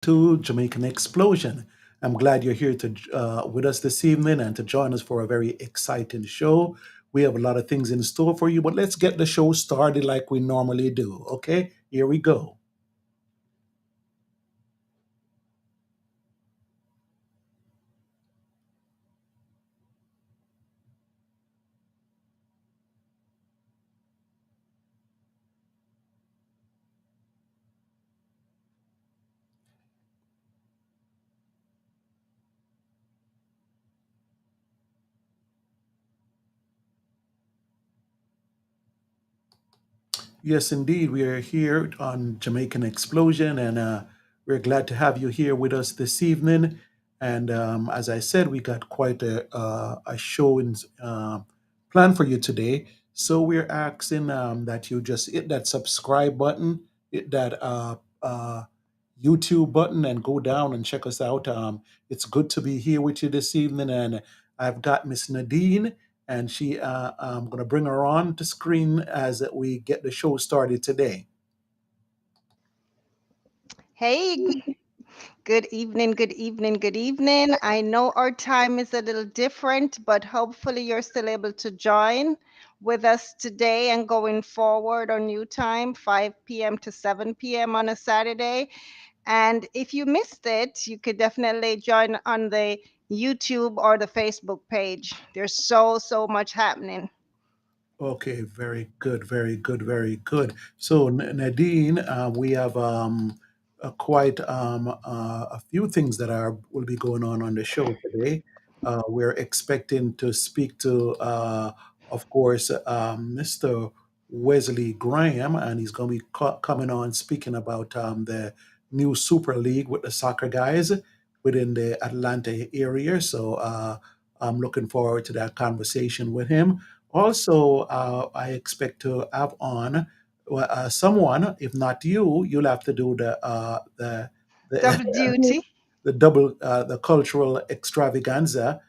to Jamaican Explosion. I'm glad you're here to with us this evening and to join us for a very exciting show. We have a lot of things in store for you, but let's get the show started like we normally do. Okay, here we go. Yes, indeed. We are here on Jamaican Explosion, and we're glad to have you here with us this evening. And as I said, we got quite a show planned for you today. So we're asking that you just hit that subscribe button, hit that YouTube button, and go down and check us out. It's good to be here with you this evening, and I've got Miss Nadine and I'm going to bring her on to screen as we get the show started today. Hey, good evening, good evening, good evening. I know our time is a little different, but hopefully you're still able to join with us today and going forward on new time, 5 p.m. to 7 p.m. on a Saturday. And if you missed it, you could definitely join on the YouTube or the Facebook page. There's so much happening. Okay, very good, very good, very good. So, Nadine, we have quite a few things that are will be going on the show today. We're expecting to speak to, of course, Mr. Wesley Graham, and he's going to be coming on speaking about the new Super League with the soccer guys within the Atlanta area. So, I'm looking forward to that conversation with him. Also, I expect to have on someone. If not you, you'll have to do the Double duty. the double the cultural extravaganza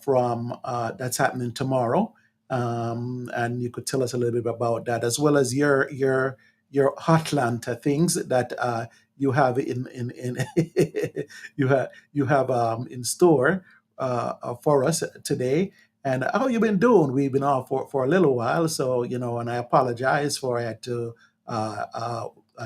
from that's happening tomorrow, and you could tell us a little bit about that as well as your Hotlanta things that you have in you have in store for us today. And how you been doing? We've been off for a little while, so and I apologize for I had to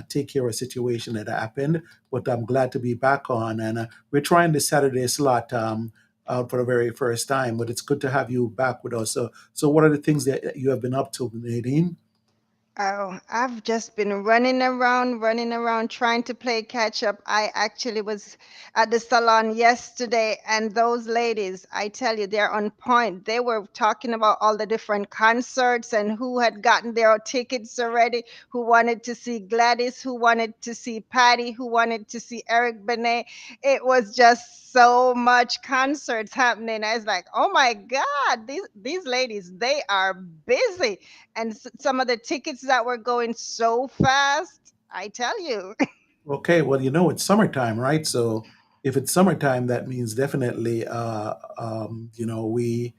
take care of a situation that happened, but I'm glad to be back on. And we're trying the Saturday slot out for the very first time, but it's good to have you back with us. So what are the things that you have been up to, Nadine? Oh, I've just been running around, trying to play catch up. I actually was at the salon yesterday, and those ladies, I tell you, they're on point. They were talking about all the different concerts and who had gotten their tickets already, who wanted to see Gladys, who wanted to see Patty, who wanted to see Eric Benet. It was just so much concerts happening. I was like, oh my God, these ladies, they are busy, and some of the tickets that were going so fast, I tell you. Okay, well, it's summertime, right? So if it's summertime, that means definitely, we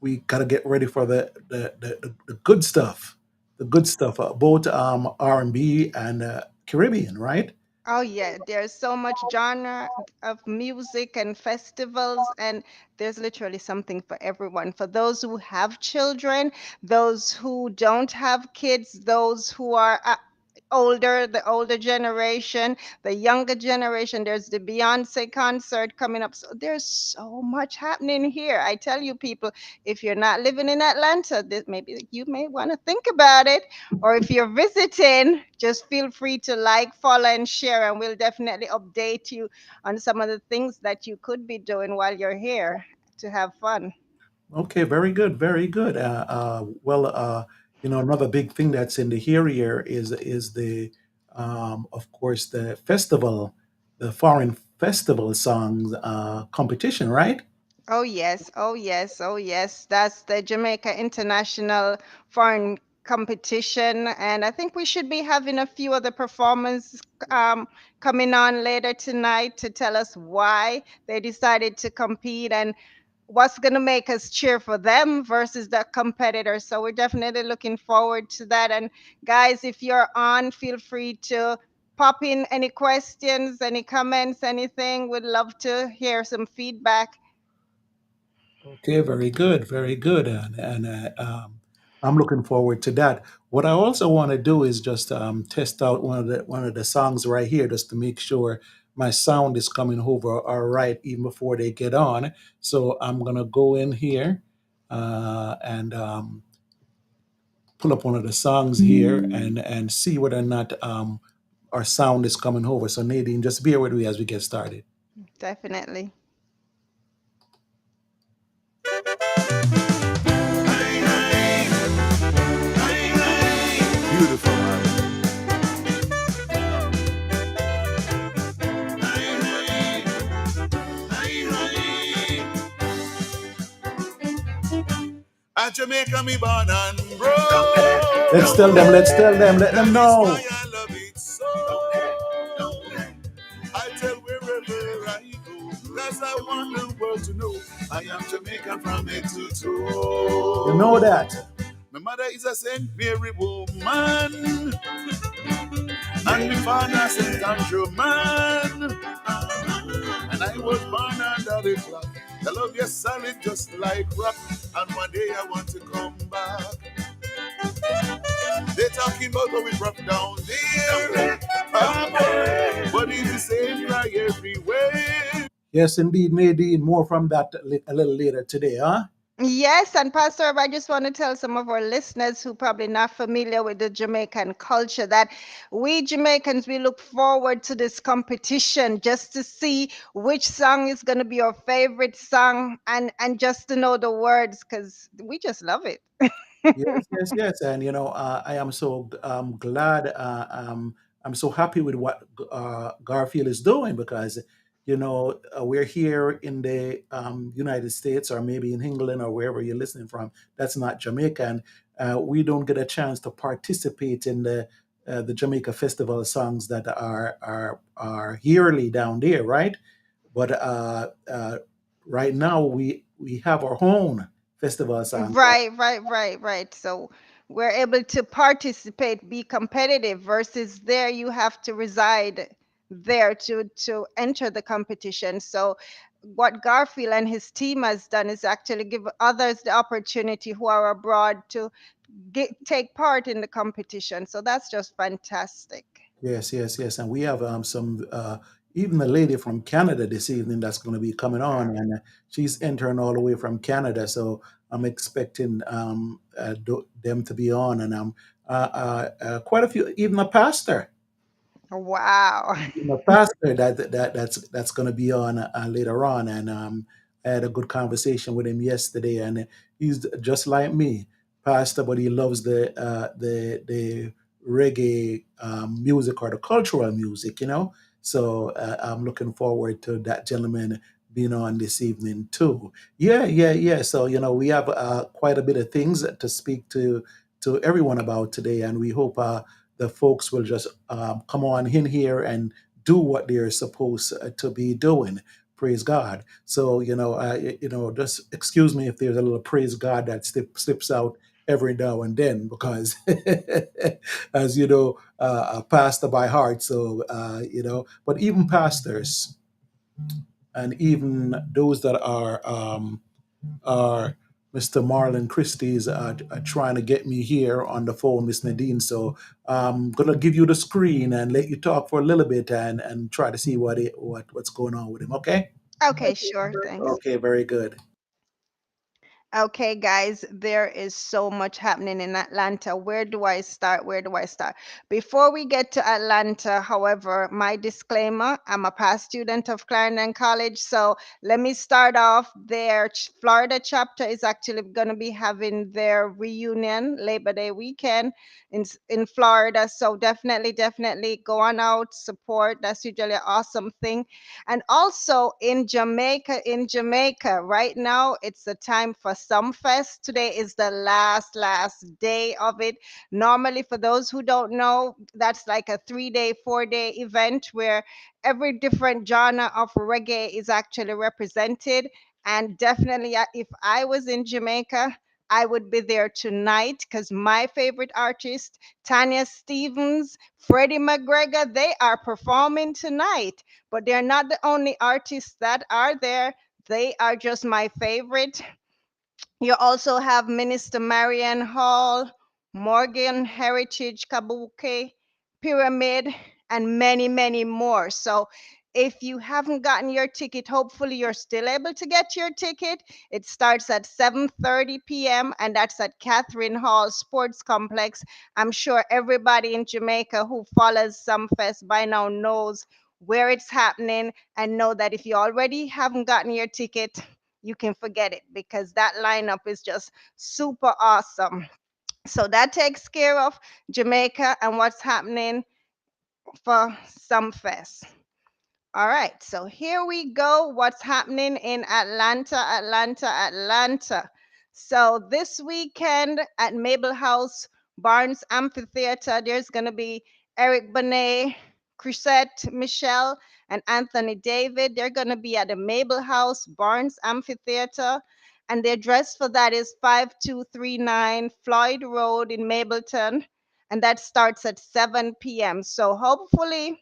we got to get ready for the good stuff, both R&B and Caribbean, right? Oh yeah, there's so much genre of music and festivals, and there's literally something for everyone. For those who have children, those who don't have kids, those who are older, the older generation, the younger generation. There's the Beyonce concert coming up. So there's so much happening here. I tell you, people, if you're not living in Atlanta, this maybe you may want to think about it. Or if you're visiting, just feel free to like, follow, and share, and we'll definitely update you on some of the things that you could be doing while you're here to have fun. Okay, very good, very good. Well, another big thing that's in the area is the, of course, the festival, the foreign festival songs competition, right? Oh yes, oh yes, oh yes. That's the Jamaica International Foreign Competition, and I think we should be having a few other performers um, coming on later tonight to tell us why they decided to compete and what's going to make us cheer for them versus the competitors. So we're definitely looking forward to that. And guys, if you're on, feel free to pop in any questions, any comments, anything. We'd love to hear some feedback. Okay, very good, and I'm looking forward to that. What I also want to do is just test out one of the songs right here, just to make sure my sound is coming over all right, even before they get on. So I'm gonna go in here and pull up one of the songs here and see whether or not our sound is coming over. So Nadine, just bear with me as we get started. Definitely. Beautiful, man. At Jamaica, me born and bro. Let's tell them, let them know. That is why I love it so. I tell wherever I go, cause I want the world to know I am Jamaican from head to toe. You know that. My mother is a St. Mary woman, and my father St. Andrew man. And I was born under the clock. I love you solid just like rock. And one day I want to come back. They're talking about how we rock down there. But it's the same cry everywhere. Yes, indeed, Nadine. More from that a little later today, huh? Yes, and Pastor, I just want to tell some of our listeners who probably not familiar with the Jamaican culture that we Jamaicans we look forward to this competition just to see which song is going to be our favorite song and just to know the words because we just love it. Yes. And I am so glad. I'm so happy with what Garfield is doing because we're here in the United States or maybe in England or wherever you're listening from. That's not Jamaican. We don't get a chance to participate in the Jamaica Festival songs that are yearly down there, right? But right now we have our own festival songs. Right. So we're able to participate, be competitive versus there you have to reside there to enter the competition. So what Garfield and his team has done is actually give others the opportunity who are abroad to take part in the competition. So that's just fantastic. Yes. And we have some, even a lady from Canada this evening that's going to be coming on, and she's entering all the way from Canada. So I'm expecting them to be on, and quite a few, even a pastor. Wow. My pastor that's going to be on later on, and I had a good conversation with him yesterday, and he's just like me, pastor, but he loves the reggae music or the cultural music, So I'm looking forward to that gentleman being on this evening too. Yeah. So we have quite a bit of things to speak to everyone about today, and we hope the folks will just come on in here and do what they're supposed to be doing. Praise God. So just excuse me if there's a little praise God that slips out every now and then, because as you know, a pastor by heart. So but even pastors and even those that are Mr. Marlon Christie's are trying to get me here on the phone, Miss Nadine. So I'm gonna give you the screen and let you talk for a little bit and try to see what's going on with him. Okay. Okay, sure. Thanks. Okay. Very good. Okay, guys, there is so much happening in Atlanta. Where do I start? Where do I start? Before we get to Atlanta, however, my disclaimer, I'm a past student of Clarendon College. So let me start off. Their Florida chapter is actually going to be having their reunion Labor Day weekend in Florida. So definitely go on out, support. That's usually an awesome thing. And also in Jamaica, right now it's the time for Sumfest. Today is the last day of it. Normally, for those who don't know, that's like a 3 day, 4 day event where every different genre of reggae is actually represented. And definitely, if I was in Jamaica, I would be there tonight because my favorite artist, Tanya Stevens, Freddie McGregor, they are performing tonight. But they're not the only artists that are there. They are just my favorite. You also have Minister Marianne Hall, Morgan Heritage Kabuki, Pyramid, and many, many more. So if you haven't gotten your ticket, hopefully you're still able to get your ticket. It starts at 7:30 p.m. and that's at Catherine Hall Sports Complex. I'm sure everybody in Jamaica who follows Sumfest by now knows where it's happening and know that if you already haven't gotten your ticket, you can forget it because that lineup is just super awesome. So that takes care of Jamaica and what's happening for Sumfest. All right, so here we go. What's happening in Atlanta, Atlanta, Atlanta? So this weekend at Mabel House Barnes Amphitheater, there's going to be Eric Bonet, Chrisette Michelle, and Anthony David. They're going to be at the Mabel House Barnes Amphitheater. And the address for that is 5239 Floyd Road in Mableton. And that starts at 7 p.m. So hopefully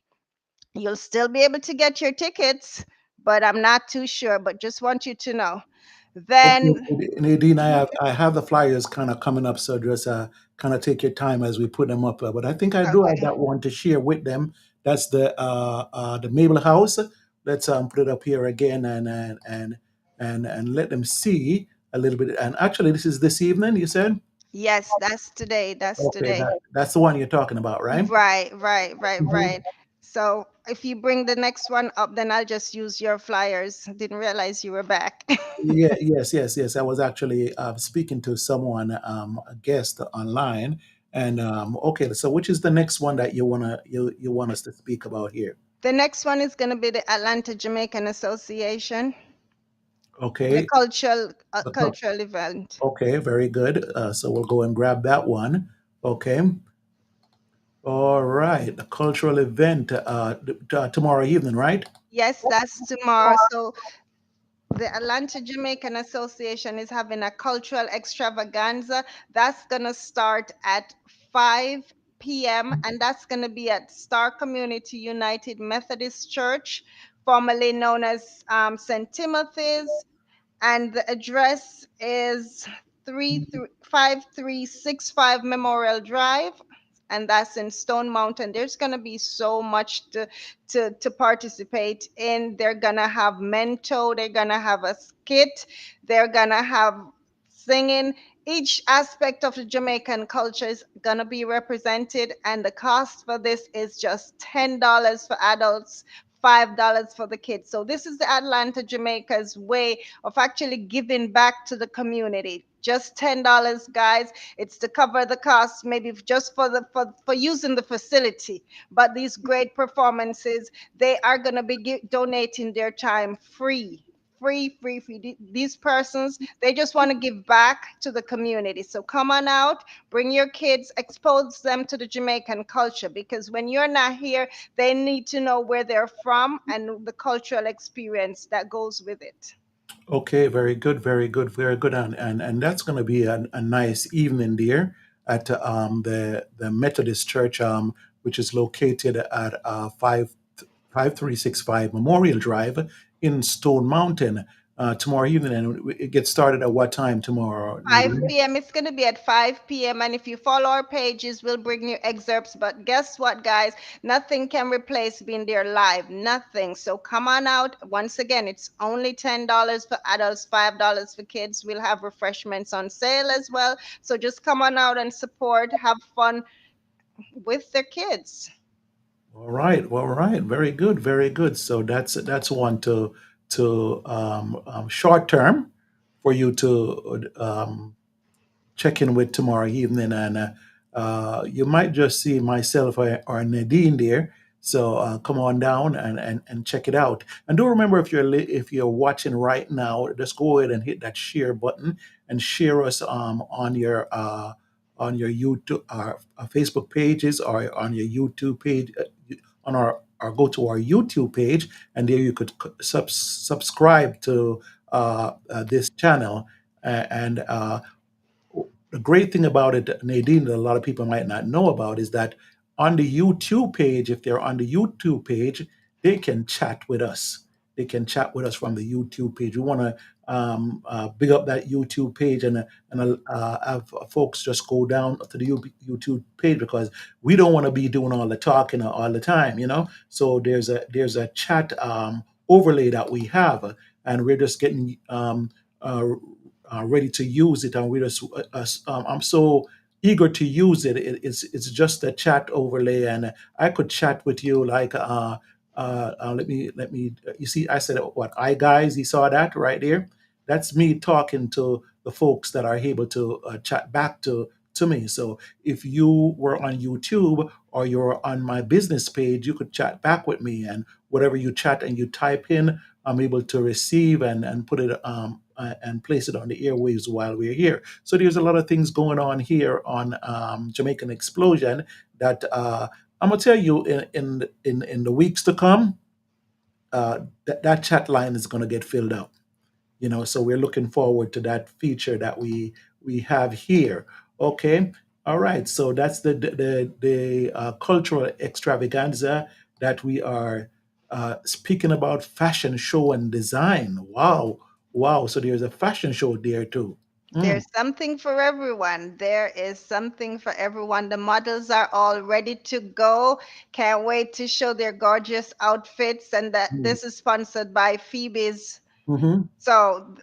you'll still be able to get your tickets, but I'm not too sure. But just want you to know. Okay, Then, Nadine, mhm, I have the flyers kind of coming up, so just kind of take your time as we put them up. But I think I do have okay. that one to share with them. That's the Mabel House. Let's put it up here again and let them see a little bit. And actually, this is this evening. You said Yes, that's today. That's okay. today. That's the one you're talking about, right? Right, right, right, Mhm. right. So if you bring the next one up, then I'll just use your flyers. Didn't realize you were back. Yeah, yes. I was actually speaking to someone, a guest online, and okay. So, which is the next one that you want us to speak about here? The next one is going to be the Atlanta Jamaican Association, the Okay, the cultural event. okay, very good. So we'll go and grab that one. Okay, all right. The cultural event tomorrow evening, right? Yes, that's tomorrow. So the Atlanta Jamaican Association is having a cultural extravaganza. That's going to start at 5 p.m. and that's going to be at Star Community United Methodist Church, formerly known as St. Timothy's, and the address is 5365 Memorial Drive, and that's in Stone Mountain. There's going to be so much to participate in. They're going to have mento, they're going to have a skit, they're going to have singing. Each aspect of the Jamaican culture is going to be represented, and the cost for this is just $10 for adults, $5 for the kids. So this is the Atlanta Jamaica's way of actually giving back to the community. Just $10, guys. It's to cover the cost, maybe just for using the facility. But these great performances, they are going to be donating their time free. Free. These persons, they just want to give back to the community. So come on out, bring your kids, expose them to the Jamaican culture because when you're not here, they need to know where they're from and the cultural experience that goes with it. Okay, very good, and that's going to be a nice evening there at the Methodist Church, which is located at 5365 Memorial Drive in Stone Mountain tomorrow evening, and it gets started at what time tomorrow, 5 Nadine? p.m. It's going to be at 5 p.m. And if you follow our pages, we'll bring you excerpts. But guess what, guys? Nothing can replace being there live. Nothing. So come on out. Once again, it's only $10 for adults, $5 for kids. We'll have refreshments on sale as well. So just come on out and support, have fun with the kids. All right, very good. So that's one to short term for you to check in with tomorrow evening, and you might just see myself or Nadine there. So come on down and check it out. And do remember if you're watching right now, just go ahead and hit that share button and share us on your YouTube, Facebook pages, or on your YouTube page, on our or go to our YouTube page, and there you could subscribe to this channel, and the great thing about it, Nadine, that a lot of people might not know about is that on the YouTube page, if they're on the YouTube page, they can chat with us. They can chat with us from the YouTube page. We want to big up that YouTube page and have folks just go down to the YouTube page because we don't want to be doing all the talking all the time, you know. So there's a chat overlay that we have, and we're just getting uh, ready to use it, and I'm so eager to use it. It's just a chat overlay, and I could chat with you like let me you see I said what I guys, you saw that right there. That's me talking to the folks that are able to chat back to me. So if you were on YouTube or you're on my business page, you could chat back with me, and whatever you chat and you type in, I'm able to receive and put it and place it on the airwaves while we're here. So there's a lot of things going on here on Jamaican Explosion that I'm gonna tell you in the weeks to come. That chat line is gonna get filled up. You know, so we're looking forward to that feature that we have here. Okay, all right. So that's the cultural extravaganza that we are speaking about, fashion show and design. Wow, wow. So there's a fashion show there too. Mm. There's something for everyone. There is something for everyone. The models are all ready to go. Can't wait to show their gorgeous outfits. And that Mm. this is sponsored by Phoebe's. Mhm. So,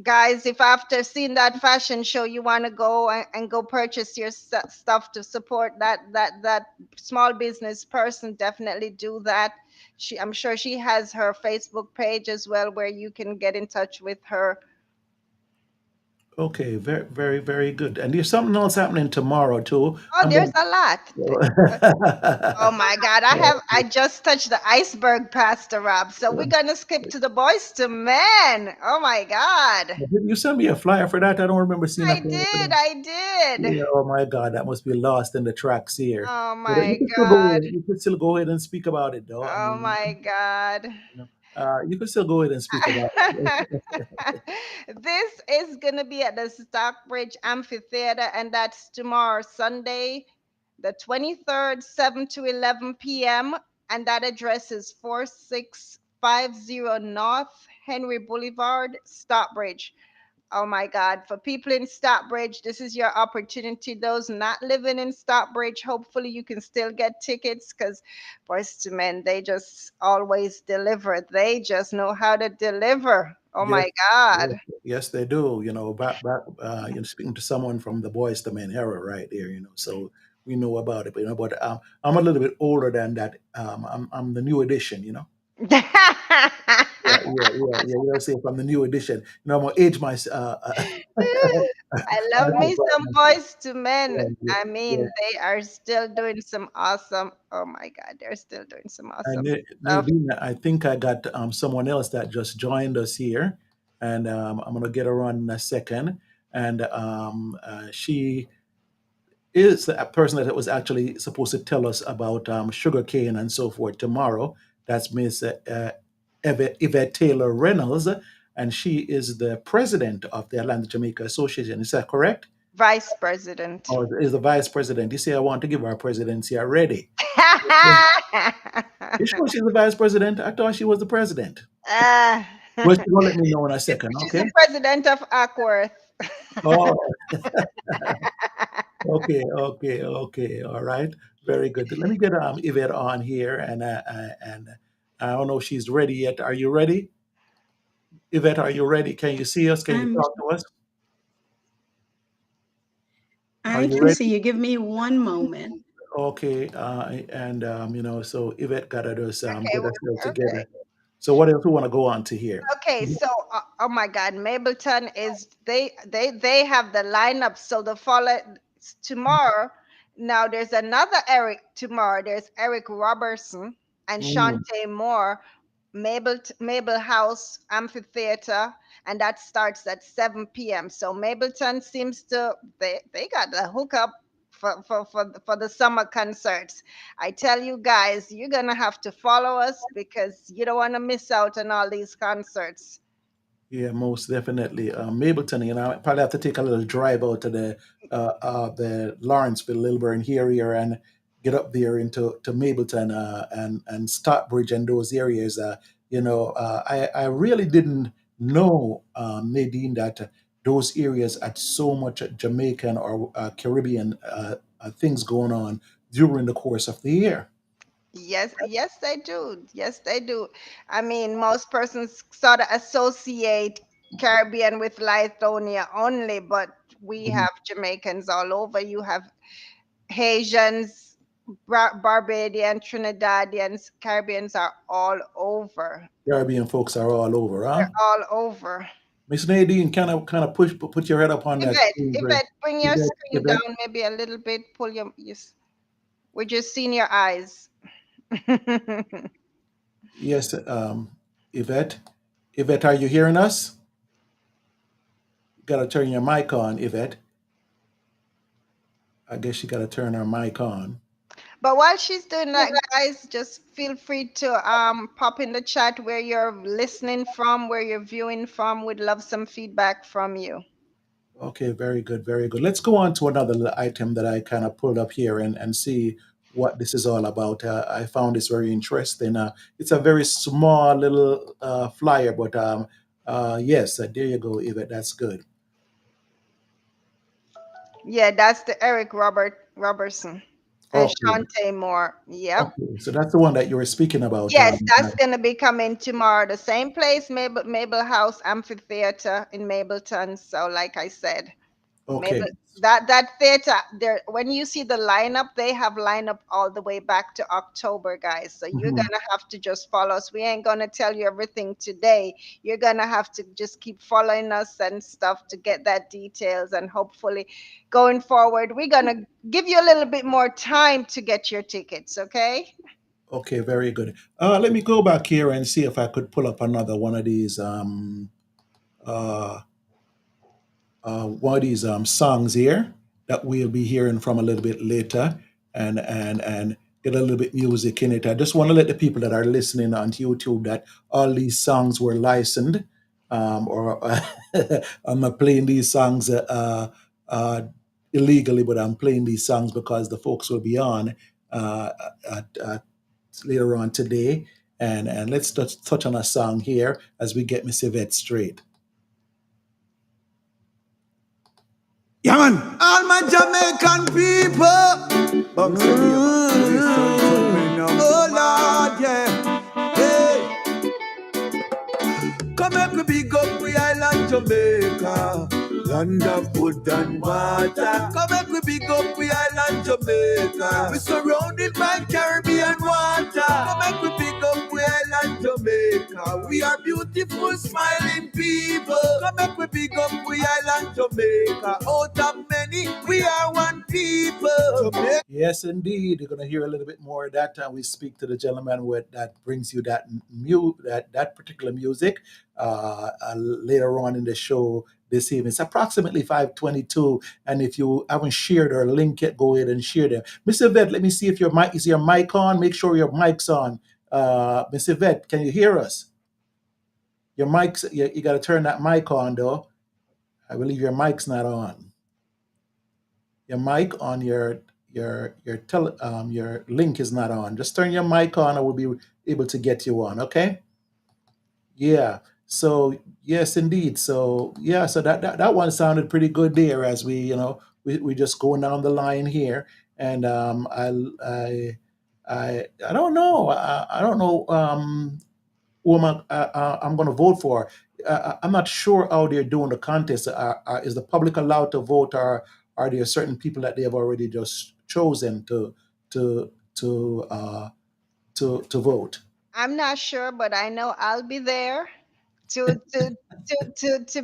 guys, if after seeing that fashion show you want to go and go purchase your stuff to support that small business person, definitely do that. I'm sure she has her Facebook page as well where you can get in touch with her. Okay, very, very, very good. And there's something else happening tomorrow too. Oh, I'm there's going. a lot. Oh my God, I just touched the iceberg, Pastor Rob. So we're gonna skip to the boys to men. Oh my God. You sent me a flyer for that. I don't remember seeing a I flyer for did, that. I did. Yeah, oh my God, that must be lost in the tracks here. Oh But you my can still go God. ahead. You can still go ahead and speak about it, though. I Oh mean, my God. you know, you can still go ahead and speak about it. This is gonna be at the Stockbridge Amphitheater, and that's tomorrow, Sunday, the 23rd, 7 to 11 p.m. And that address is 4650 North Henry Boulevard, Stockbridge. Oh my God. For people in Stockbridge, this is your opportunity. Those not living in Stockbridge, hopefully you can still get tickets because Boys to Men, they just always deliver. They just know how to deliver. Oh Yes, my yes, God. yes, they do. You know, back, speaking to someone from the Boys to Men era, right there. You know, so we know about it. But I'm a little bit older than that. I'm the new edition. You know. Yeah, yeah, yeah, yeah. You know, say if I'm the new edition, you know, I'm gonna age my. I love me some Boys to Men. Yeah, I yeah. mean, they are still doing some awesome, oh my God, they're still doing some And awesome stuff. Nadine, I think I got someone else that just joined us here, and I'm gonna get her on in a second. And she is the person that was actually supposed to tell us about sugarcane and so forth tomorrow. That's Miss Yvette Taylor Reynolds, and she is the president of the Atlanta Jamaica Association. Is that correct? Vice President. Or is the vice president? You say I want to give her presidency already. You sure she's the vice president? I thought she was the president. Ah. Well, she's gonna let me know in a second, She's okay? the president of Ackworth. Oh, okay, okay, okay. All right, very good. Let me get Yvette on here, and I don't know if she's ready yet. Are you ready, Yvette? Are you ready? Can you see us? Can you I'm talk to us? Are I you can ready? see you. Give me one moment. Okay, and so Yvette got to just Okay, get herself okay. together. So what else we want to go on to here? Okay, so oh my God, Mableton is they have the lineup. So the follow tomorrow. Now there's another Eric tomorrow. There's Eric Robertson and Mm, Shantae Moore, Mabel House Amphitheater, and that starts at 7 p.m. So Mableton seems to they got the hookup for the summer concerts. I tell you guys, you're gonna have to follow us because you don't want to miss out on all these concerts. Yeah, most definitely. Mableton, I probably have to take a little drive out to the Lawrenceville, Lilburn area and get up there into to Mableton and Stockbridge and those areas. I really didn't know, Nadine, that those areas had so much Jamaican or Caribbean things going on during the course of the year. Yes, yes, they do. Yes, they do. I mean, most persons sort of associate Caribbean with Lithonia only, but we Mhm. have Jamaicans all over. You have Haitians, Barbadian, Trinidadians, Caribbeans are all over. Caribbean folks are all over, They're huh? all over. Miss Nadine, kind of put your head up on that Yvette, screen, right? Yvette, bring your Yvette, screen Yvette. down maybe a little bit. Pull we're just seeing your eyes. Yes, Yvette. Yvette, are you hearing us? Got to turn your mic on, Yvette. I guess you got to turn her mic on. But while she's doing that, guys, just feel free to pop in the chat where you're listening from, where you're viewing from. We'd love some feedback from you. Okay, very good, very good. Let's go on to another little item that I kind of pulled up here and see what this is all about. I found this very interesting. It's a very small little flyer, but yes, there you go, Yvette. That's good. Yeah, that's the Eric Robertson and Okay, Shantae Moore. Yep. okay. So that's the one that you were speaking about. Yes, that's gonna be coming tomorrow. The same place, Mabel House Amphitheater in Mableton. So, like I said, Okay, Mabel, that theater there. When you see the lineup, they have lineup all the way back to October, guys. So you're mhm. gonna have to just follow us. We ain't gonna tell you everything today. You're gonna have to just keep following us and stuff to get that details. And hopefully, going forward, we're gonna give you a little bit more time to get your tickets. Okay? Okay, very good. Let me go back here and see if I could pull up another uh, one of these songs here that we'll be hearing from a little bit later, and get a little bit music in it. I just want to let the people that are listening on YouTube that all these songs were licensed, or I'm not playing these songs uh, illegally, but I'm playing these songs because the folks will be on uh, at later on today. And let's touch on a song here as we get Miss Yvette straight. Yeah, man. All my Jamaican people. Bounce your name. Oh, Lord, yeah. Hey. Come make we big up we island Jamaica. Land of wood and water. Come make we big up we island Jamaica. We surrounded by Caribbean water. Come make we big up we island Jamaica. We are beautiful smiling people. Come make we big up we island Jamaica. Out of many we are one people. Jamaica. Yes, indeed. You're going to hear a little bit more of that. We speak to the gentleman that brings you that particular music later on in the show this evening. It's approximately 5:22, and if you haven't shared or linked it, go ahead and share them. Mr. Vet, let me see if your mic on. Make sure your mic's on. Mr. Vet, can you hear us? Your mic's you got to turn that mic on though. I believe your mic's not on. Your mic on your link is not on. Just turn your mic on, and we'll be able to get you on. Okay. Yeah. So yes, indeed. So yeah. So that one sounded pretty good there. As we just going down the line here, and I don't know. I don't know who I'm going to vote for. I'm not sure how they're doing the contest. Is the public allowed to vote, or are there certain people that they have already just chosen to to uh, to vote? I'm not sure, but I know I'll be there to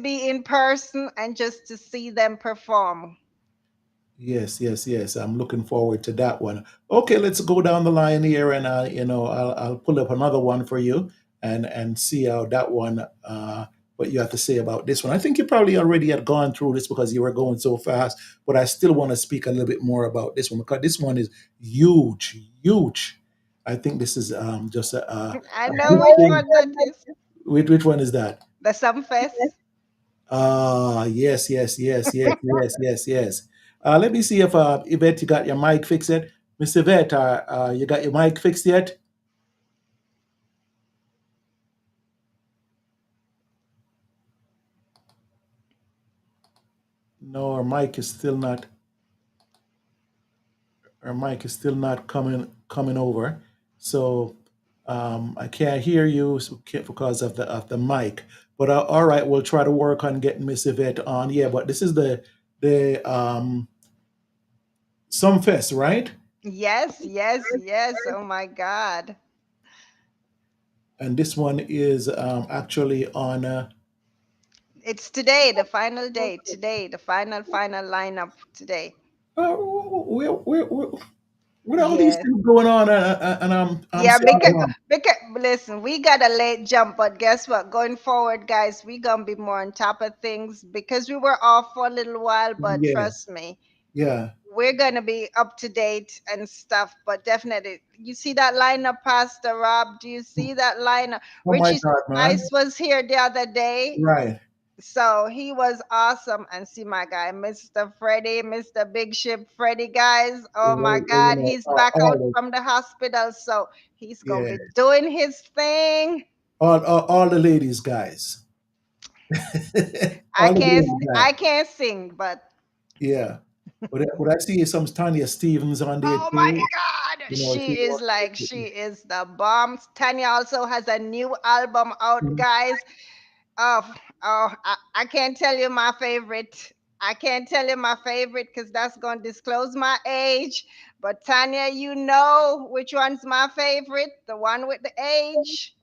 be in person and just to see them perform. Yes, yes, yes. I'm looking forward to that one. Okay, let's go down the line here, and I'll pull up another one for you and see how that one what you have to say about this one. I think you probably already had gone through this because you were going so fast, but I still want to speak a little bit more about this one because this one is huge, huge. I think this is just a I know big which thing. one that is. Which one is that? The Sumfest. Ah, yes, yes, yes, yes, yes, yes, yes. Let me see if Yvette, you got your mic fixed yet. Miss Yvette, you got your mic fixed yet? No, her mic is still not coming over. So I can't hear you because of the mic. But all right, we'll try to work on getting Miss Yvette on. Yeah, but this is the Sumfest, right? Yes, yes, yes. Oh my God. And this one is actually on. It's today, the final day. Today, the final lineup today. Where with all these Yes. things going on, and I'm Yeah, saying, because listen, we got a late jump, but guess what? Going forward, guys, we gonna be more on top of things because we were off for a little while, but yeah, trust me, yeah. we're gonna be up to date and stuff. But definitely, you see that lineup, Pastor Rob? Do you see that lineup? Oh my Richie God, man! Spice was here the other day. Right. So he was awesome. And see my guy, Mr. Freddie, Mr. Big Ship Freddie, guys. Oh my God, he's back out All from the hospital. So he's going yeah, to be doing his thing. all the ladies, guys, I all the can't ladies, I guys. can't sing, but Yeah. But I see some Tanya Stevens on there oh my too. God, You know, she is like she is the bomb. Tanya also has a new album out, guys. Oh, I can't tell you my favorite. I can't tell you my favorite because that's going to disclose my age. But Tanya, you know which one's my favorite? The one with the age.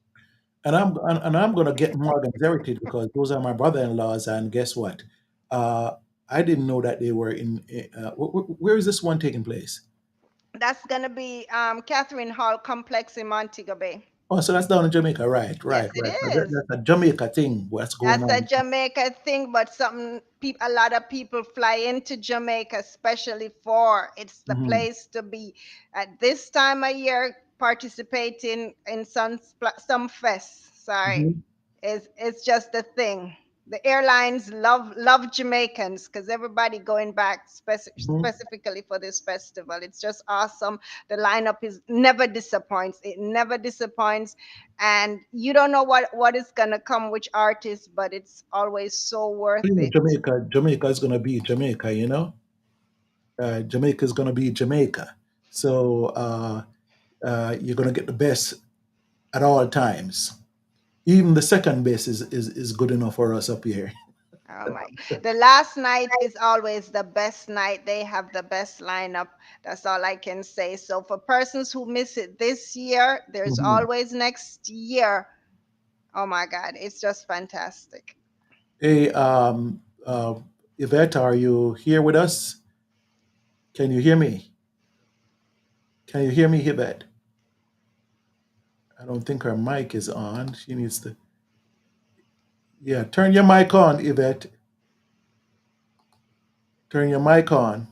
and I'm gonna get Morgan's heritage because those are my brother-in-laws. And guess what? Uh, I didn't know that they were in. Where is this one taking place? That's going to be Catherine Hall Complex in Montego Bay. Oh, so that's down in Jamaica, right? Yes, Right, it right. So is. that's a Jamaica thing. What's going That's a on? Jamaica thing, but something a lot of people fly into Jamaica, especially for it's the Hmm. place to be at this time of year. Participating in some fest. Sorry, Hmm. it's just a thing. The airlines love Jamaicans because everybody going back Hmm. specifically for this festival. It's just awesome. The lineup is never disappoints. It never disappoints, and you don't know what is gonna come, which artist, but it's always so worth You know, it. Jamaica is gonna be Jamaica. You know, Jamaica is gonna be Jamaica. So you're gonna get the best at all times. Even the second best is good enough for us up here. Oh my. The last night is always the best night. They have the best lineup. That's all I can say. So for persons who miss it this year, there's Mhm. always next year. Oh my God, it's just fantastic. Hey, Yvette, are you here with us? Can you hear me? Can you hear me, Yvette? I don't think her mic is on. She needs to. Yeah, turn your mic on, Yvette. Turn your mic on.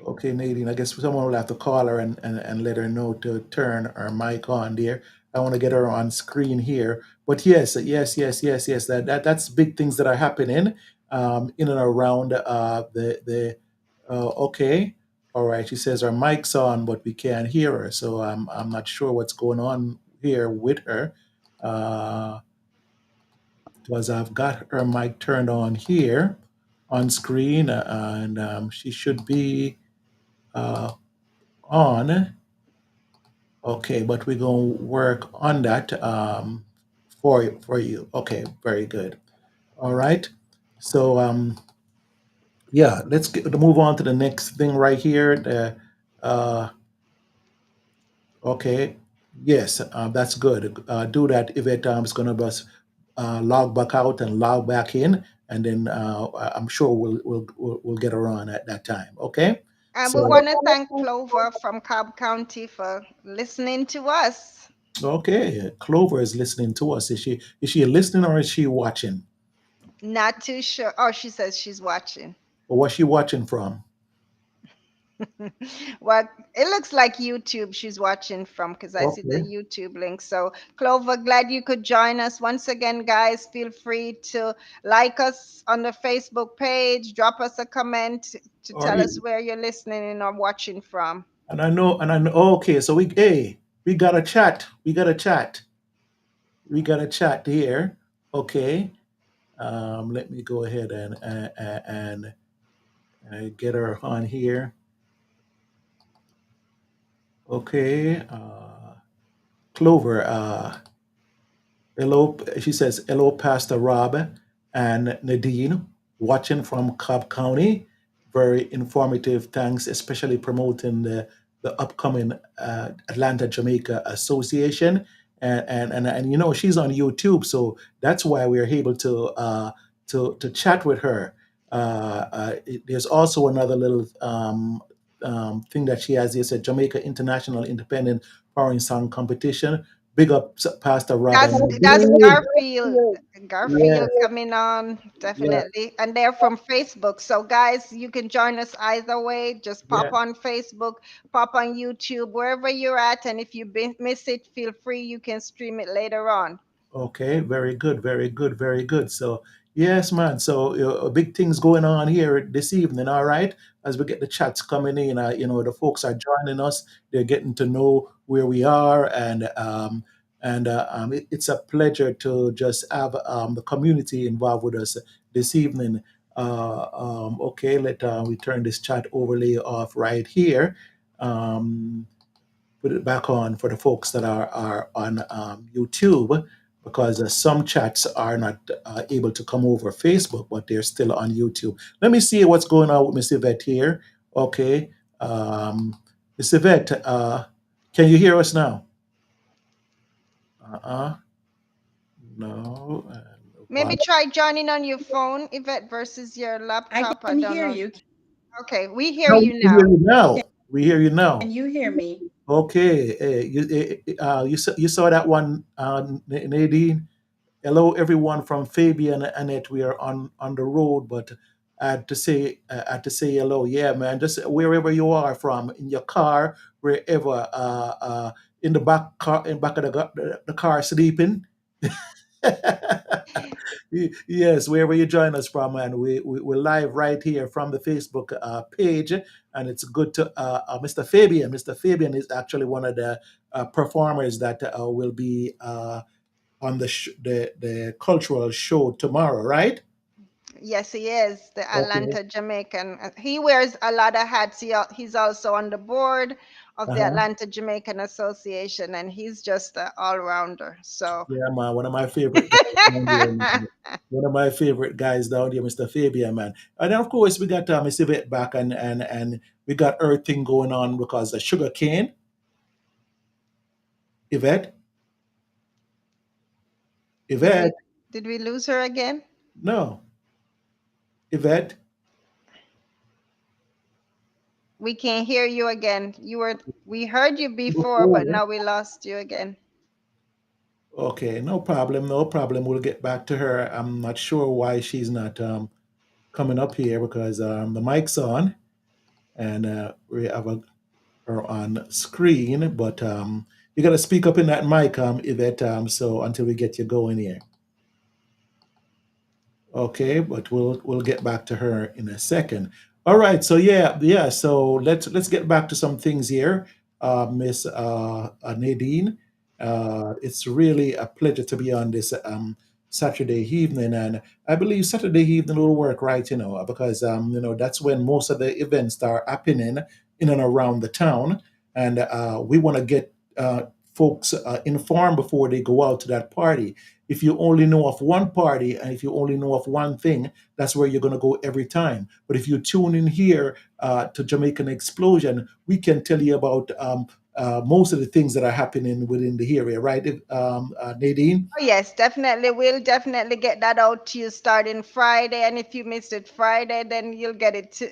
Okay, Nadine, I guess someone will have to call her and let her know to turn her mic on there. I want to get her on screen here. But yes. That's big things that are happening in and around the okay. All right. She says her mic's on, but we can't hear her. So I'm not sure what's going on here with her. Uh, because I've got her mic turned on here on screen, and she should be uh, on. Okay, but we're gonna work on that for you. Okay, very good. All right. So yeah, move on to the next thing right here. Uh, okay, yes, that's good. Do that if it's gonna just log back out and log back in, and then I'm sure we'll get her on at that time. Okay. And we So want to thank Clover from Cobb County for listening to us. okay, Clover is listening to us. Is she listening or is she watching? Not too sure. Oh, she says she's watching. Or what's she watching from? Well, it looks like YouTube she's watching from because I see the Okay. YouTube link. So, Clover, glad you could join us. Once again, guys, feel free to like us on the Facebook page, drop us a comment to Or tell us you, where you're listening and or watching from. and I know. Okay, so we got a chat. We got a chat. We got a chat here. Okay. Let me go ahead and get her on here. Okay. Clover. Hello, she says, hello, Pastor Rob and Nadine, watching from Cobb County. Very informative. Thanks, especially promoting the upcoming Atlanta Jamaica Association. And you know, she's on YouTube, so that's why we're able to chat with her. There's also another little thing that she has here, said Jamaica International Independent Foreign Song Competition. Big up Pastor Rob and That's Nadine. Garfield. Yes, Garfield coming on yeah, definitely, and they're from Facebook. So guys, you can join us either way. Just yeah. pop on Facebook, pop on YouTube, wherever you're at, and if you miss it, feel free. You can stream it later on. Okay, very good, very good, very good. So, yes, man. So, big things going on here this evening. All right, as we get the chats coming in, the folks are joining us. They're getting to know where we are, and it's a pleasure to just have the community involved with us this evening. Okay, let we turn this chat overlay off right here. Um, Put it back on for the folks that are on YouTube, because some chats are not able to come over Facebook, but they're still on YouTube. Let me see what's going on with Miss Yvette here. Okay. Miss Yvette, can you hear us now? Uh-uh. No. No Maybe problem. try joining on your phone, Yvette, versus your I laptop. I can don't hear know. you. Okay, we hear No, you we hear now. you now. We hear you now. Can you hear me? Okay. You saw that one, Nadine? Hello, everyone from Fabian and Annette. We are on the road, but I had to say hello. Yeah, man. Just wherever you are from, in your car, wherever, in the back of the car, sleeping. Yes, wherever you join us from, man. We're live right here from the Facebook page, and it's good to Mr. Fabian. Mr. Fabian is actually one of the performers that will be on the cultural show tomorrow, right? Yes, he is the Okay. Atlanta Jamaican. He wears a lot of hats. He's also on the board of the Uh-huh. Atlanta Jamaican Association, and he's just an all-rounder. So, Yeah, man. One of my favorite guys down there, man. One of my favorite guys down there, Mr. Fabian, man. And then of course we got Miss Yvette back, and we got her thing going on because the sugar cane. Yvette, did we Yvette, did we lose her again? no, Yvette. We can't hear you again. We heard you before, but Before. now we lost you again. Okay, no problem, no problem. We'll get back to her. I'm not sure why she's not coming up here because the mic's on, and we have her on screen, but you got to speak up in that mic, Yvette. So until we get you going here, okay. But we'll get back to her in a second. All right. So yeah. So let's get back to some things here, Miss Nadine. It's really a pleasure to be on this Saturday evening, and I believe Saturday evening will work, right? Because that's when most of the events are happening in and around the town, and we want to get folks informed before they go out to that party. If you only know of one party and if you only know of one thing, that's where you're going to go every time. But if you tune in here to Jamaican Explosion, we can tell you about most of the things that are happening within the area, right, Nadine? Oh, yes, definitely. We'll definitely get that out to you starting Friday. And if you missed it Friday, then you'll get it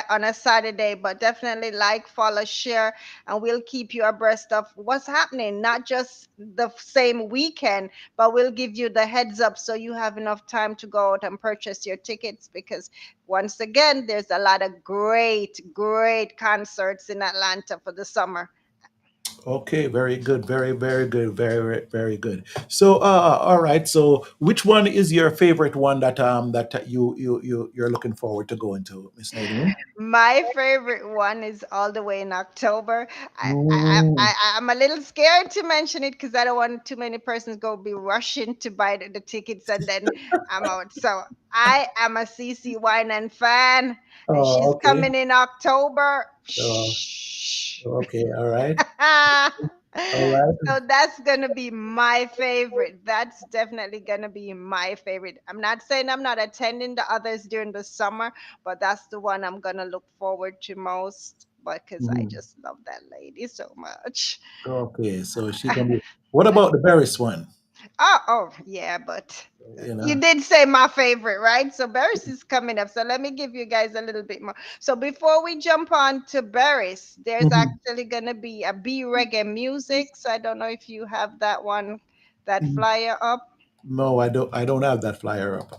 on a Saturday. But definitely like, follow, share, and we'll keep you abreast of what's happening, not just the same weekend, but we'll give you the heads up so you have enough time to go out and purchase your tickets. Because once again, there's a lot of great, great concerts in Atlanta for the summer. Okay, very good, very good, very good. So, all right. So, which one is your favorite one that you're looking forward to going to, Miss Nadine? My favorite one is all the way in October. Mm, I'm a little scared to mention it because I don't want too many persons go be rushing to buy the tickets and then I'm out. So I am a CC Winan fan, and she's okay. coming in October. Uh, Shh. okay. All right. All right. So that's gonna be my favorite. That's definitely gonna be my favorite. I'm not saying I'm not attending the others during the summer, but that's the one I'm gonna look forward to most because I Mhm. just love that lady so much. Okay. So she gonna be. What about the Barris one? Oh, yeah, but You you know. did say my favorite, right? So Barris is coming up. So let me give you guys a little bit more. So before we jump on to Barris, there's Mhm. actually gonna be a B reggae music. So I don't know if you have that one, that Mhm. flyer up. No, I don't. I don't have that flyer up.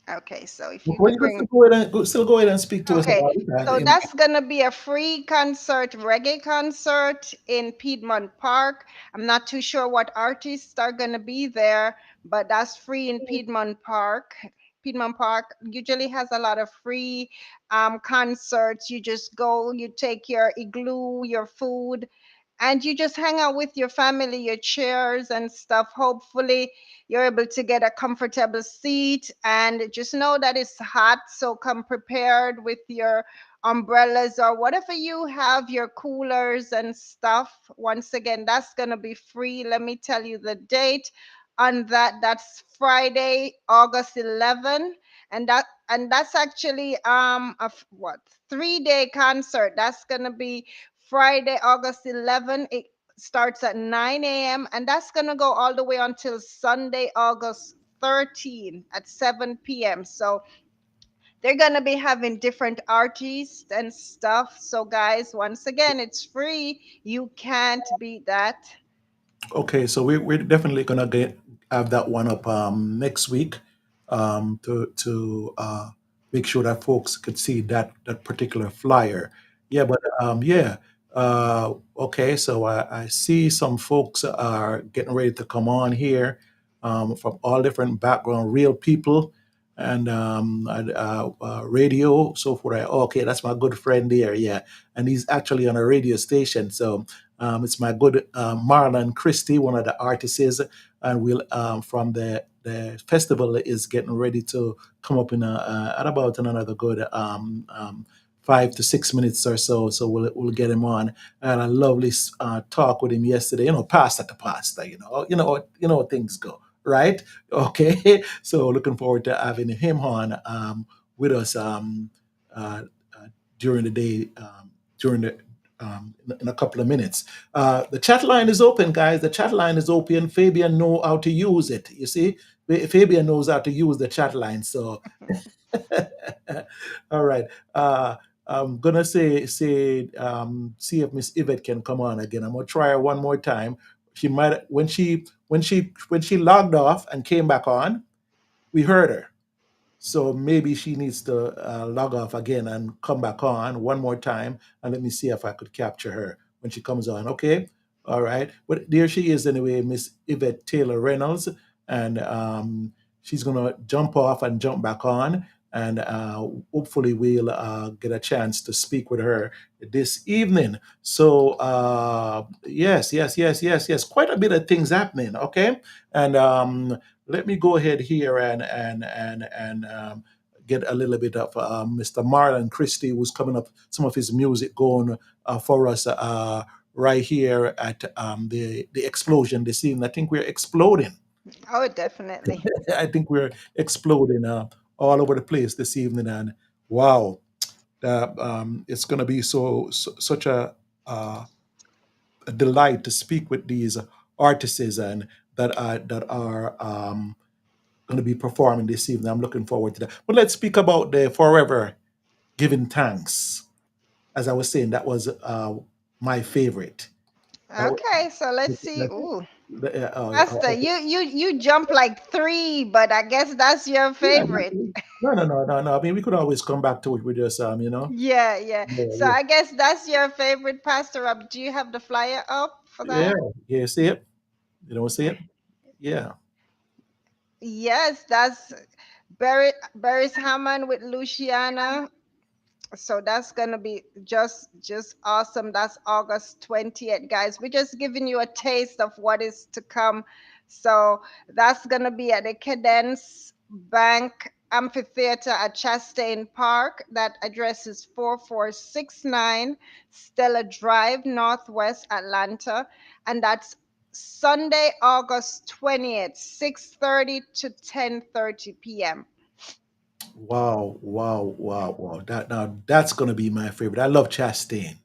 Okay, so if you Well, could you can bring. still go ahead and speak to us Okay, about it. so that's gonna be a free concert, reggae concert in Piedmont Park. I'm not too sure what artists are gonna be there, but that's free in Piedmont Park. Piedmont Park usually has a lot of free concerts. You just go, you take your igloo, your food, and you just hang out with your family, your chairs and stuff. Hopefully, you're able to get a comfortable seat, and just know that it's hot. So come prepared with your umbrellas or whatever you have, your coolers and stuff. Once again, that's going to be free. Let me tell you the date on that. That's Friday, August 11. And that's actually what, 3-day concert. That's gonna be Friday, August 11. It starts at 9 a.m. and that's gonna go all the way until Sunday, August 13 at 7 p.m. So they're gonna be having different artists and stuff. So guys, once again, it's free. You can't beat that. Okay, so we're definitely gonna have that one up next week to make sure that folks could see that particular flyer. Yeah, but yeah. Okay, so I see some folks are getting ready to come on here from all different background, real people and radio, so forth. Okay, that's my good friend there. Yeah, and he's actually on a radio station. So it's my good Marlon Christie, one of the artists, and we'll from the festival is getting ready to come up at about in another good 5 to 6 minutes or so. So we'll get him on. And a lovely talk with him yesterday. You know, pastor to pastor. You know how things go, right? Okay. So looking forward to having him on with us uh, during the day. During the in a couple of minutes. The chat line is open, guys. The chat line is open. Fabian know how to use it. You see, Fabian knows how to use the chat line. So, all right. I'm gonna see if Miss Yvette can come on again. I'm gonna try her one more time. She might when she logged off and came back on, we heard her. So maybe she needs to log off again and come back on one more time. And let me see if I could capture her when she comes on. Okay. All right. But there she is anyway, Miss Yvette Taylor Reynolds. And she's going to jump off and jump back on. And hopefully we'll get a chance to speak with her this evening. So, yes. Quite a bit of things happening. Okay. And let me go ahead here and get a little bit of Mr. Marlon Christie, who's coming up some of his music going for us right here at the explosion this evening. I think we're exploding. Oh, definitely. I think we're exploding all over the place this evening, and wow, it's going to be such a uh, a delight to speak with these artists and that are going to be performing this evening. I'm looking forward to that. But let's speak about the Forever Giving Thanks. As I was saying, that was my favorite. That was, Okay, so let's see. Ooh, Pastor, okay. you jump like three, but I guess that's your Yeah, favorite. no. I mean, we could always come back to it with just Yeah, yeah. yeah, So I guess that's your favorite, Pastor Rob. Do you have the flyer up for yeah, that? yeah. See it? You don't see it? Yeah. Yes, that's Barry's Hammond with Luciana. So that's gonna be just awesome. That's August 20th, guys. We're just giving you a taste of what is to come. So that's gonna be at the Cadence Bank Amphitheater at Chastain Park. That address is 4469 Stella Drive, Northwest Atlanta, and that's Sunday, August 20th, 6:30 to 10:30 p.m. Wow. That now that's gonna be my favorite. I love Chastain.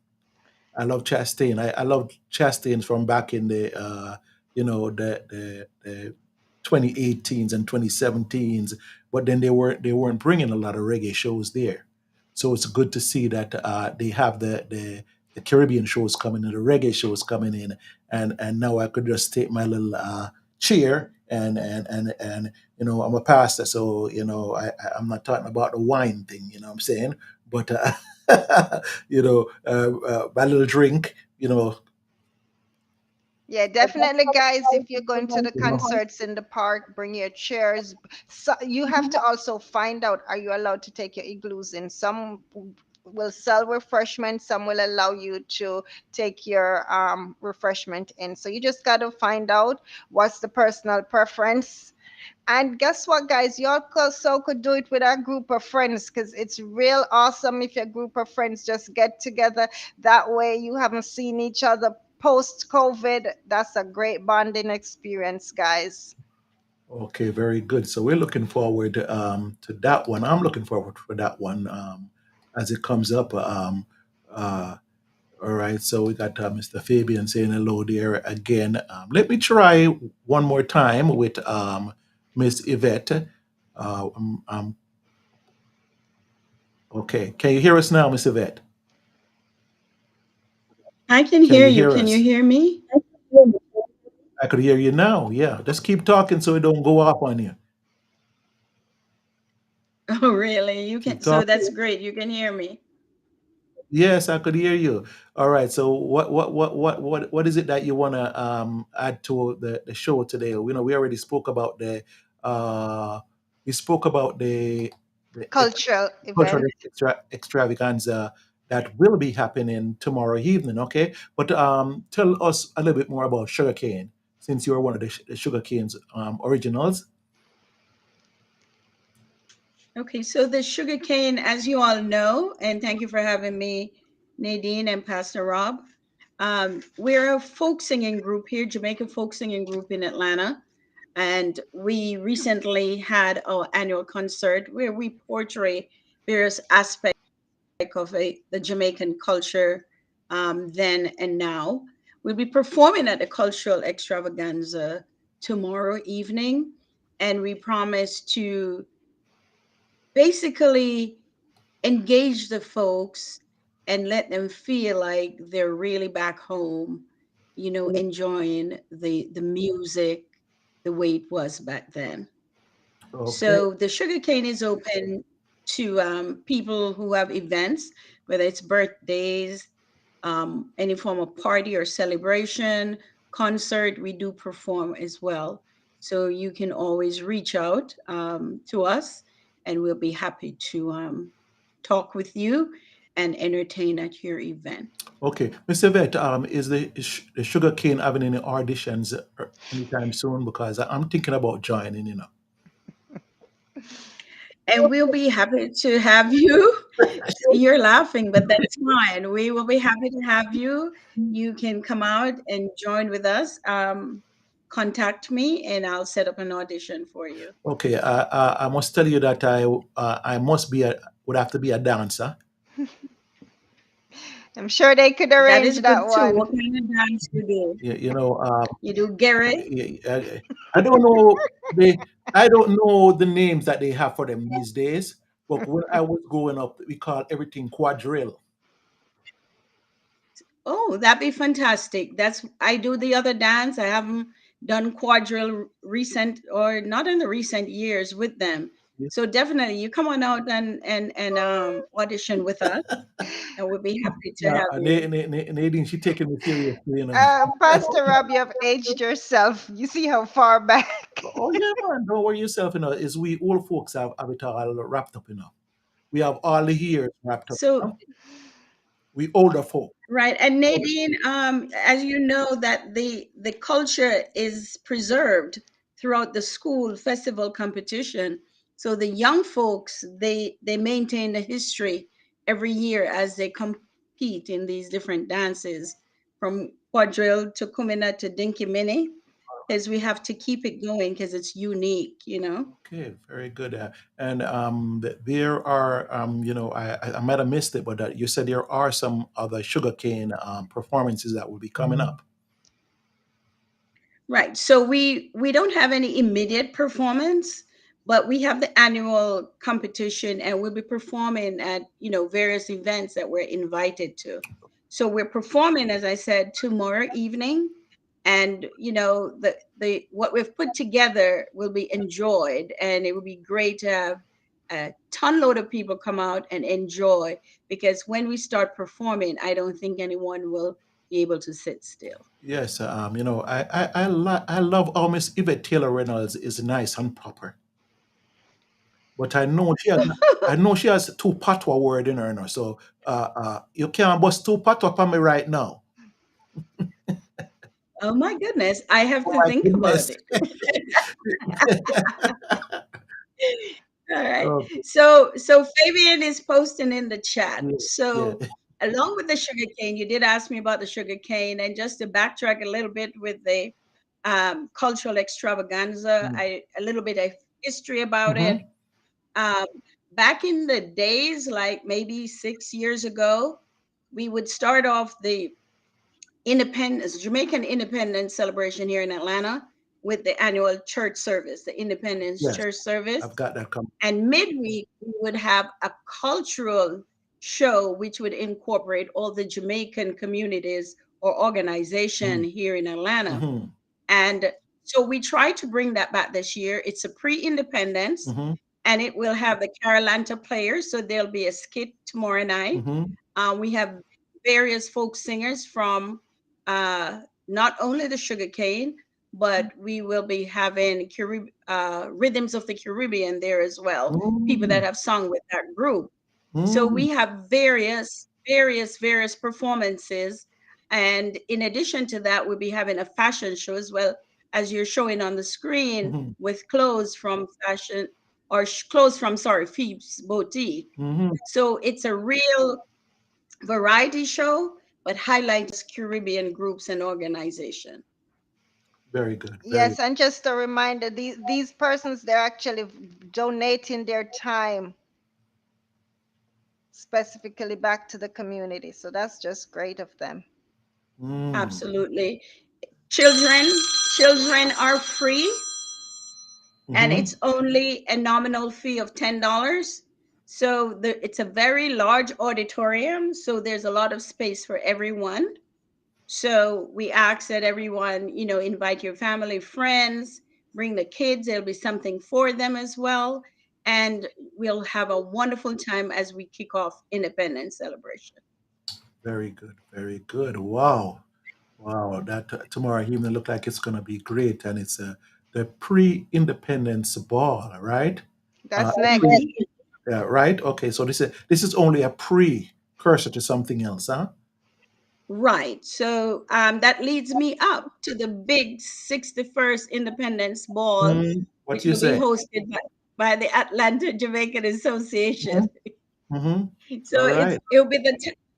I love Chastain. I love Chastain from back in the the 2018s and 2017s, but then they weren't bringing a lot of reggae shows there. So it's good to see that they have the Caribbean shows coming and the reggae shows coming in, and now I could just take my little chair and I'm a pastor, so I'm not talking about the wine thing, what I'm saying, but my little drink, Yeah, definitely, guys. If you're going to the concerts in the park, bring your chairs. So you have to also find out, are you allowed to take your igloos in? Some will sell refreshment, some will allow you to take your refreshment in. So you just got to find out what's the personal preference. And guess what, guys? You also could do it with a group of friends because it's real awesome if your group of friends just get together. That way, you haven't seen each other post COVID. That's a great bonding experience, guys. okay, very good. So we're looking forward to that one. I'm looking forward for that one as it comes up. Uh, all right, so we got Mr. Fabian saying hello there again. Let me try one more time with Miss Yvette. Okay, can you hear us now, Miss Yvette? I can Can hear you you. hear Can you us? hear me? I could hear you now. Yeah, just keep talking so it don't go off on you. Oh, really? You can. Keep So talking. that's great. You can hear me. Yes, I could hear you. All right. So what is it that you want to add to the show today? We already spoke about uh the Cultural cultural event. extravaganza that will be happening tomorrow evening. Okay, but tell us a little bit more about sugarcane since you're one of the sugarcane's originals. Okay, so the sugarcane, as you all know, and thank you for having me, Nadine and Pastor Rob. We're a folk singing group here, Jamaican folk singing group in Atlanta. And we recently had our annual concert where we portray various aspects of the Jamaican culture then and now. We'll be performing at the cultural extravaganza tomorrow evening, and we promise to basically engage the folks and let them feel like they're really back home, enjoying the music the way it was back then. Okay. So the sugarcane is open to people who have events, whether it's birthdays, any form of party or celebration, concert, we do perform as well. So you can always reach out to us and we'll be happy to talk with you and entertain at your event. Okay, Mr. Vet, is the Sugar Cane having any auditions anytime soon? Because I'm thinking about joining. And we'll be happy to have you. You're laughing, but that's fine. We will be happy to have you. You can come out and join with us. Contact me and I'll set up an audition for you. Okay, I must tell you that I would have to be a dancer. I'm sure they could That arrange is good that too. What one. kind of dance you do? You know, You do Gary? I don't know I don't know the names that they have for them these days. But when I was growing up, we called everything quadrille. Oh, that'd be fantastic. That's I do the other dance. I haven't done quadrille recent or not in the recent years with them. Yeah. So definitely you come on out and audition with us and we'll be happy to have you. Nadine, she taking me seriously, you know. Pastor Rob, you have aged yourself. You see how far back. Oh yeah, man. Don't worry yourself, you know. Is we old folks have it all wrapped up, you know. We have all the years wrapped up, you So know? We older folk. right. And Nadine, as you know, that the culture is preserved throughout the school festival competition. So the young folks, they maintain the history every year as they compete in these different dances, from quadrille to kumina to dinky mini, because we have to keep it going because it's unique, you know. Okay, very good. And there are, you know, I might have missed it, but you said there are some other sugarcane performances that will be coming up. Right. So we don't have any immediate performance, but we have the annual competition and we'll be performing at, various events that we're invited to. So we're performing, as I said, tomorrow evening. And the what we've put together will be enjoyed and it will be great to have a ton load of people come out and enjoy because when we start performing, I don't think anyone will be able to sit still. Yes, you know, I love how Miss Yvette Taylor Reynolds is nice and proper, but I know she has two patois word in her, you know, so you can't bust two patois upon me right now. Oh my goodness, I have Oh to my think about goodness. it. All right. Oh, So Fabian is posting in the chat. yeah, yeah. So along with the sugar cane, you did ask me about the sugar cane, and just to backtrack a little bit with the cultural extravaganza, a little bit of history about it. Mm-hmm, Um, Back in the days, like maybe 6 years ago, we would start off the independence, Jamaican independence celebration here in Atlanta with the annual church service, the Independence yes, Church service. I've got that coming. And midweek, we would have a cultural show which would incorporate all the Jamaican communities or organization here in Atlanta. Mm-hmm, And so we try to bring that back this year. It's a pre-independence mm-hmm, and it will have the Carolanta players. So there'll be a skit tomorrow night. mm-hmm, We have various folk singers from not only the sugarcane, but we will be having rhythms of the Caribbean there as well. People that mm-hmm, have sung with that group. So mm-hmm, we have various performances. And in addition to that, we'll be having a fashion show as well as you're showing on the screen mm-hmm, with clothes from fashion or clothes from, sorry, Phoebe's Boutique. mm-hmm. So it's a real variety show, but highlights Caribbean groups and organization. Very good, very. Yes, and just a reminder, these persons, they're actually donating their time specifically back to the community. So that's just great of them. Mm, Absolutely. Children, children are free and mm-hmm, it's only a nominal fee of $10. So it's a very large auditorium. So there's a lot of space for everyone. So we ask that everyone, invite your family, friends, bring the kids. There'll be something for them as well. And we'll have a wonderful time as we kick off Independence Celebration. very good, very good. Wow. Wow, that tomorrow evening look like it's gonna be great, and it's the pre-independence ball, right? That's Pre, next. yeah, right. Okay, so this is only a precursor to something else, huh? Right. So that leads me up to the big 61st Independence Ball, What which you will be say? hosted by the Atlanta Jamaican Mm-hmm, Association. mm-hmm. All So right.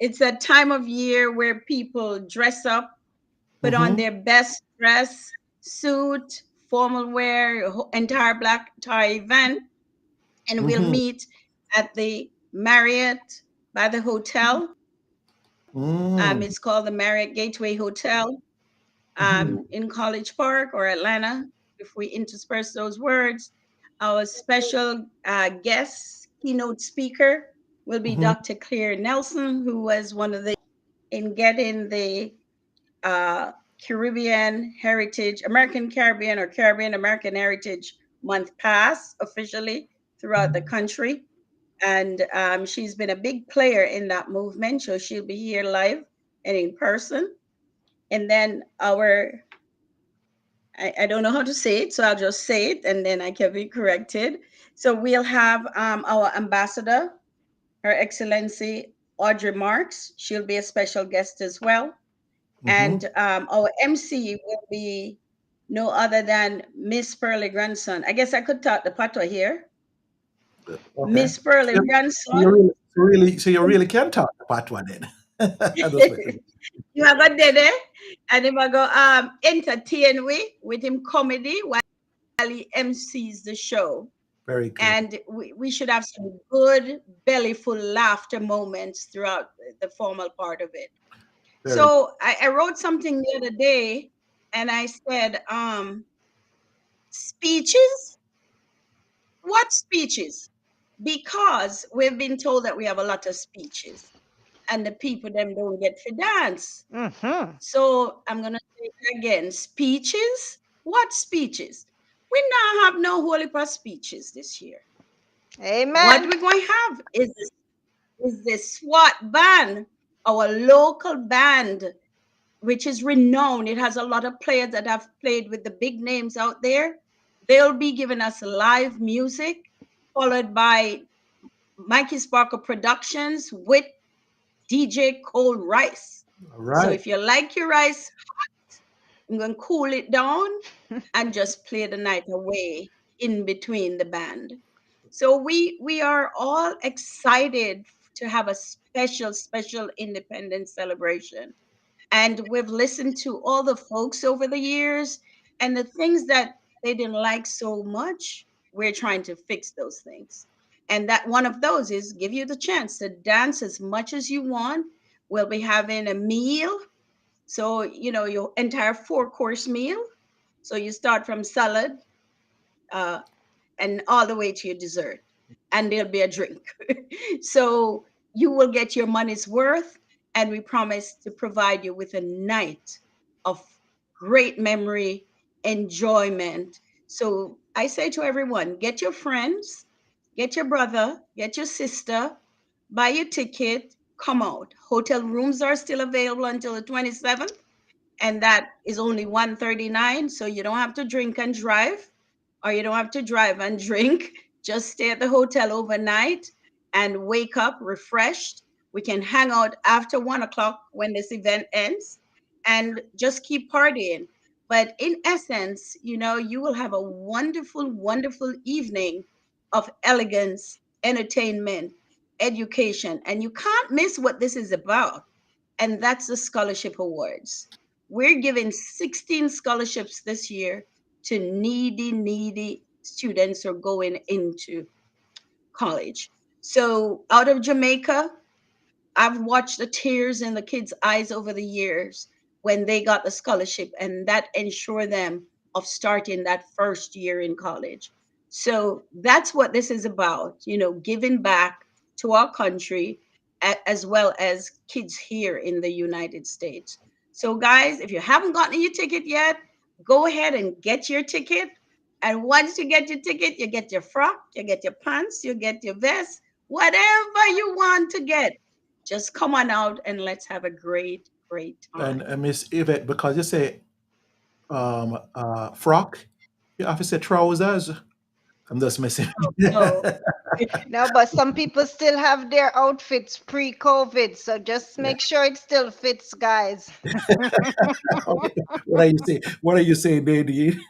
it's a time of year where people dress up, put on Mm-hmm, their best dress, suit, formal wear, entire black tie event, and we'll mm-hmm, meet at the Marriott by the hotel. Mm. It's called the Marriott Gateway Hotel Mhm. in College Park or Atlanta, if we intersperse those words. Our special guest keynote speaker will be Mhm. Dr. Claire Nelson, who was one of the in getting the uh, Caribbean Heritage, American Caribbean or Caribbean American Heritage Month pass officially throughout the country. And she's been a big player in that movement. So she'll be here live and in person. And then I don't know how to say it, so I'll just say it and then I can be corrected. So we'll have our ambassador, Her Excellency Audrey Marks. She'll be a special guest as well. And Mhm. our MC will be no other than Miss Pearlie Grandson. I guess I could talk the patois here. Okay. Miss Pearlie So you Grandson. really, so you really can talk the patois then. I just wait. You have a dede, and him a go entertain we with him comedy while he MCs the show. Very good. And we should have some good bellyful laughter moments throughout the formal part of it. Very. So I wrote something the other day and I said, speeches? What speeches? Because we've been told that we have a lot of speeches and the people them don't get to dance. Mm-hmm. So I'm gonna say it again. Speeches? What speeches? We now have no holy past speeches this year. What Amen. we're going to have is the SWAT band, our local band, which is renowned. It has a lot of players that have played with the big names out there. They'll be giving us live music, followed by Mikey Sparkle Productions with DJ Cole Rice. All So right. if you like your rice, I'm going to cool it down and just play the night away in between the band. So we are all excited to have a special independence celebration. And we've listened to all the folks over the years and the things that they didn't like so much, we're trying to fix those things. And that one of those is give you the chance to dance as much as you want. We'll be having a meal, so, your entire four-course meal. So you start from salad uh, and all the way to your dessert, and there'll be a drink. So you will get your money's worth, and we promise to provide you with a night of great memory, enjoyment. So I say to everyone, get your friends, get your brother, get your sister, buy your ticket, come out. Hotel rooms are still available until the 27th, and that is only 139, so you don't have to drink and drive, or you don't have to drive and drink. Just stay at the hotel overnight and wake up refreshed. We can hang out after 1 o'clock when this event ends and just keep partying. But in essence, you will have a wonderful evening of elegance, entertainment, education, and you can't miss what this is about, and that's the scholarship awards. We're giving 16 scholarships this year to needy students who are going into college. So out of Jamaica, I've watched the tears in the kids' eyes over the years when they got the scholarship, and that ensured them of starting that first year in college. So that's what this is about, giving back to our country as well as kids here in the United States. So, guys, if you haven't gotten your ticket yet, go ahead and get your ticket. And once you get your ticket, you get your frock, you get your pants, you get your vest, whatever you want to get, just come on out and let's have a great And time. Miss Yvette, because you say frock, you have to say trousers. I'm just messing. No, No, but some people still have their outfits pre-COVID, so just Yeah. make sure it still fits, guys. Okay. What are you saying? What are you saying, Nadine?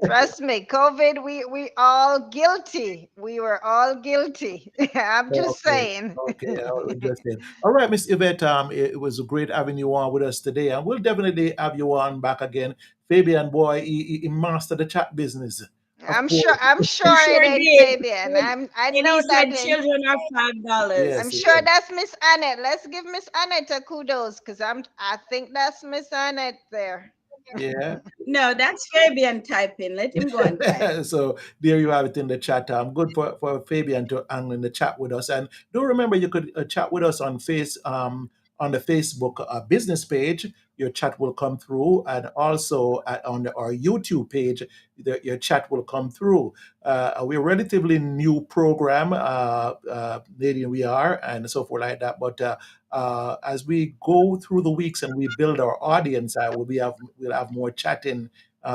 Trust me, COVID, we all guilty. We were all guilty. I'm just Okay. saying. Okay. Interesting. All right, Miss Yvette. It was great having you on with us today, and we'll definitely have you on back again. Fabian, boy, he mastered the chat business. of course. I'm He sure it sure ain't did. Fabian. I And he know that said ain't. children are $5. I'm Yes, sure yes. that's Miss Annette. Let's give Miss Annette a kudos because I think that's Miss Annette there. Yeah. No, that's Fabian typing. Let him go and type. So there you have it in the chat. Good for Fabian to hang in the chat with us. And do remember you could chat with us on the Facebook business page. Your chat will come through, and also on our YouTube page, your chat will come through. We're a relatively new program, Canadian we are, and so forth like that. But as we go through the weeks and we build our audience, we'll have more chatting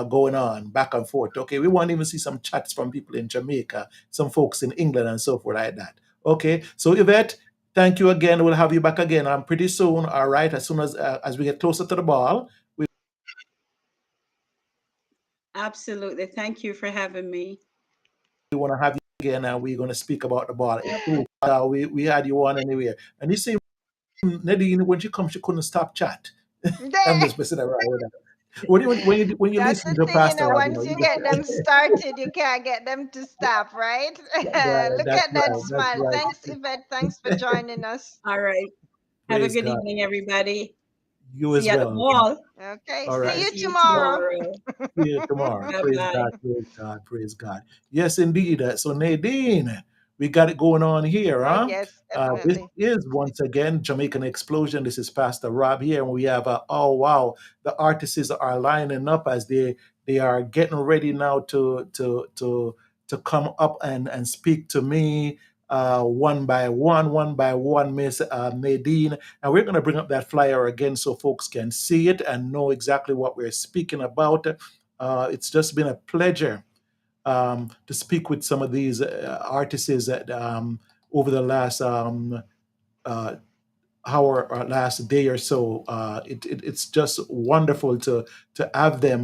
going on back and forth. Okay, we want to even see some chats from people in Jamaica, some folks in England, and so forth like that. Okay, so Yvette, thank you again. We'll have you back again. Pretty soon. All right, as soon as we get closer to the ball, we Absolutely. Thank you for having me. want to have you again, and we're going to speak about the ball. We had you on anyway, and you see, Nadine, when she comes, she couldn't stop chat. I'm just messing around with that. When you That's listen the to thing, Pastor Rob, once you get them started, you can't get them to stop, right? Look that's at that right. That's smile. right. Thanks, Yvette. Thanks for joining us. All right. Have a Praise good God. evening, everybody. You See as you at the well. ball. Okay, All see I'll right. you see you tomorrow. tomorrow. See you tomorrow. Bye Praise bye. God, praise God, praise God. Yes, indeed. So, Nadine, we got it going on here, Oh, huh? yes, This definitely. is once again Jamaican Explosion. This is Pastor Rob here, and we have oh wow, the artists are lining up as they are getting ready now to come up and speak to me one by one, Miss Nadine. And we're going to bring up that flyer again so folks can see it and know exactly what we're speaking about. It's just been a pleasure to speak with some of these artists that, over the last uh, hour or last day or so. It's just wonderful to have them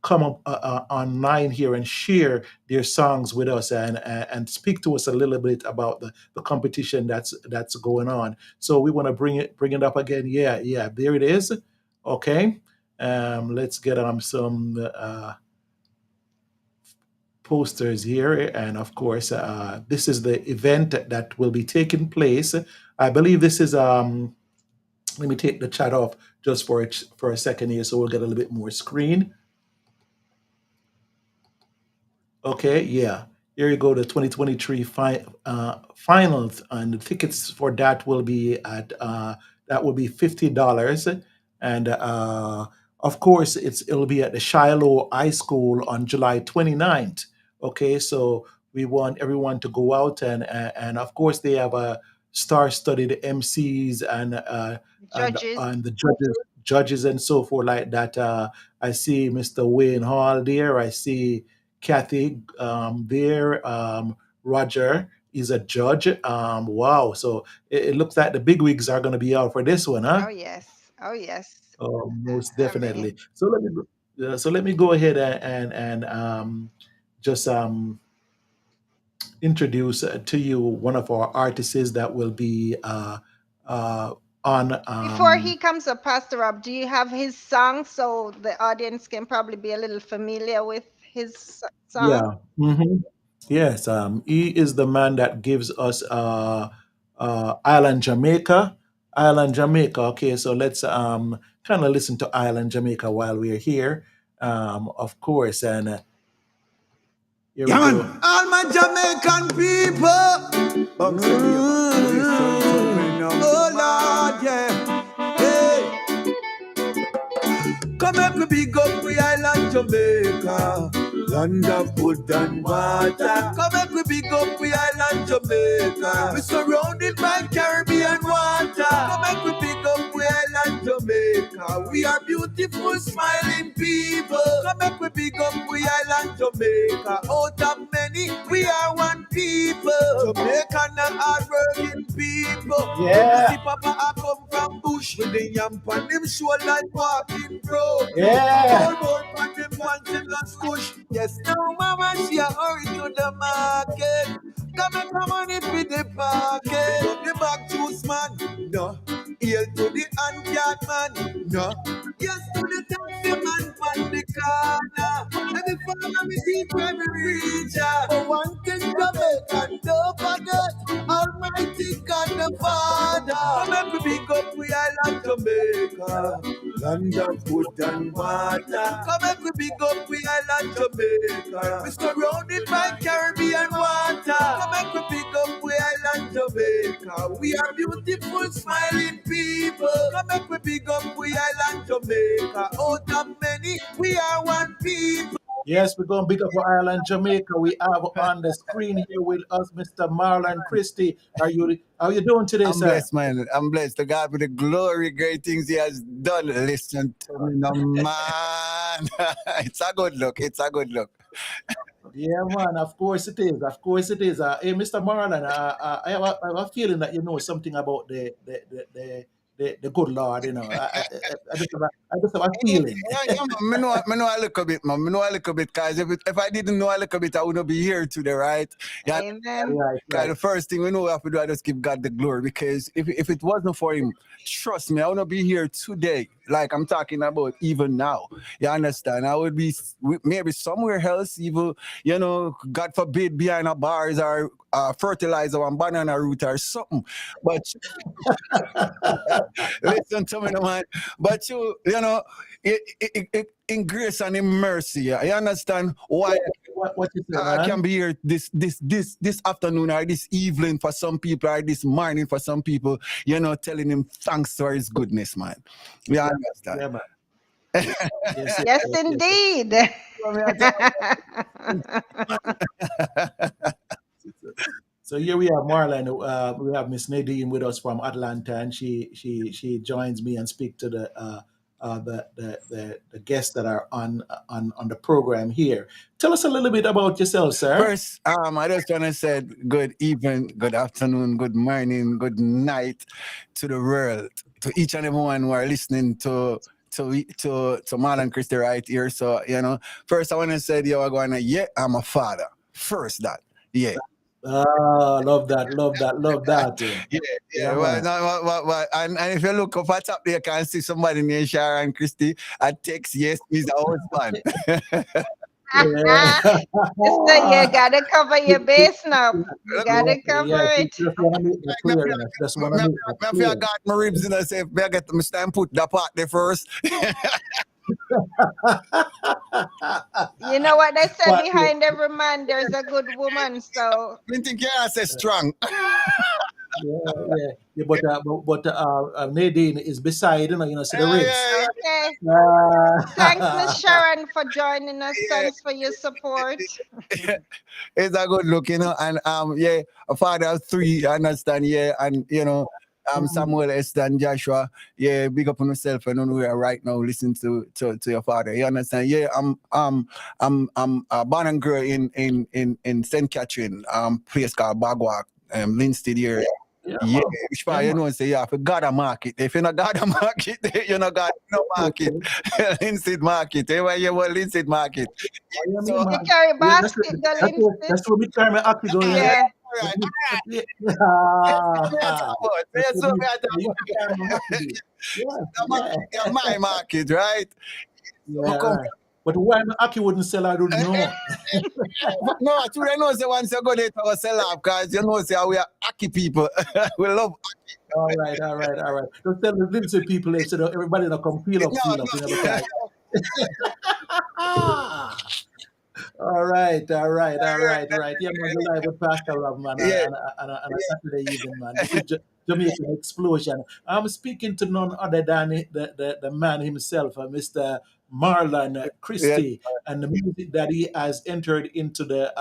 come up online here and share their songs with us and speak to us a little bit about the competition that's going on. So we want to bring it up again. Yeah, yeah, there it is. Okay, let's get some posters here. And of course, this is the event that will be taking place. I believe this is let me take the chat off just for a second here so we'll get a little bit more screen. Okay, yeah. Here you go, the 2023 finals, and the tickets for that will be $50, and of course it'll be at the Shiloh High School on July 29th. Okay, so we want everyone to go out and of course they have a star-studded MCs Judges. and the judges and so forth like that. I see Mr. Wayne Hall there. I see Kathy there. Roger is a judge. Wow. So it looks like the big wigs are going to be out for this one, huh? Oh, yes. Oh, yes. Oh, most I mean, definitely. So let me go ahead and just introduce to you one of our artists that will be uh, on. before he comes up, Pastor Rob, do you have his song so the audience can probably be a little familiar with his song? Yeah. Yes, he is the man that gives us Island Jamaica. Island Jamaica. Okay, so let's kind of listen to Island Jamaica while we're here, of course. And here we Yeah, go. man. All my Jamaican people. Oh, Lord, yeah. Hey. Come make we big up we island Jamaica, land of wood and water. Come make we big up we island Jamaica. We surrounded by Caribbean water. Come make we big up we island Jamaica. We are beautiful, smiling people. Come make we big up we island Jamaica. Out of many, we are one people. Jamaican and hard-working people. Yeah. See Papa I come from bush with the yamp on him shoulder and walking bro. Yeah. All more on them wanting and squish. Yes, now mama she a hurry to the market. Come and come on it with the pocket. From the back juice man, no. Hail to the handcart man, no. Yes to the taxi man on the corner. Every farmer me see where we reach. But one thing Jamaican, don't forget, Almighty God the Father. Come make we big up we island Jamaica, land of wood and water. Come make we big up we island Jamaica. We surrounded by Caribbean water. Come make we big up we island Jamaica. We are beautiful, smiling people. Come make we big up we island Jamaica. Out of many, we are one people. Yes, we're going to big up our island, Jamaica. We have on the screen here with us Mr. Marlon Christie. How you doing today, I'm sir? blessed, man. I'm blessed. To God with the glory, great things He has done. Listen to me, no, man. It's a good look. It's a good look. Yeah, man. Of course it is. Of course it is. Hey, Mr. Marlon, I have a feeling that you know something about the good Lord. You know, I just have a feeling. Yeah, man. I know a little bit, man. I know a little bit, because if I didn't know a little bit, I wouldn't be here today, right? Yeah. Amen. Right, Guy, the right. first thing we know we have to do is just give God the glory, because if it wasn't for Him, trust me, I wouldn't be here today. Like I'm talking about even now. You understand? I would be maybe somewhere else, even, you know, God forbid, behind a bars or fertilizer or banana root or something. But listen to me, no, man. But you know, in grace and in mercy, you understand why What you say, I can man? be here this afternoon or this evening for some people or this morning for some people, you know, telling Him thanks for His goodness, man. You Yeah, understand? yeah, man. Yes, yes, Yes, yes, yes, yes. indeed. So here we have Marlon. We have Miss Nadine with us from Atlanta, and she joins me and speak to the guests that are on the program here. Tell us a little bit about yourself, sir. First, I just want to say good evening, good afternoon, good morning, good night to the world, to each and everyone who are listening to Marlon Christie right here. So, you know, first I want to say, yo, I'm a father. First that, yeah. Ah, love that, love that, love that. Yeah, Yeah, well, man. no, and if you look up at top there, you can see somebody named Sharon Christie. I text, yes, he's a husband. Yeah. Sister, you gotta cover your base now. You gotta Yeah, cover she it. just want to make that clear. You know. She just want to make that I clear. got my ribs in. I say, I get to stand put that part there first. You know what they say, But, behind every man there's a good woman. So I think I say strong. yeah, but Nadine is beside, you know, see the ribs. Yeah. okay. Thanks, Miss Ah, Sharon, for joining us. Thanks for your support. It's a good look, you know, and yeah, a father of three, you understand, yeah, and you know, Samuel Esther and Joshua, yeah, big up on yourself and on where right now listening to your father. You understand? Yeah, I'm born and grew in St. Catherine, place called Bagwak, Linstead here. yeah, Yeah, man. which Yeah, part you man. know say yeah, for God a market. If you not God a market, you not God no market. Linstead market. Where you want Linstead market. Oh, yeah, me, So You man. carry Yeah, basket, girl, instead. that's where me carry my aki going, you know. Yeah. all right. Yeah. That's Yeah, what so me, we are you have to carry my aki do. Yeah, yeah. my market, right? So Yeah, come. right. But why my aki wouldn't sell, I don't know. No, today know say once you go there to sell off, because you know say we are Aki people. We love All right, all right, all right. Don't tell the Lindsay people there so that everybody not come no, feel up, you know, because all right, all right, all right, all right. Yeah, man, we're live with Pastor Rob, man, yeah. on a Saturday evening, man. This is Jamaican Explosion. I'm speaking to none other than the man himself, Mr. Marlon Yeah. Christie, and the music that he has entered into the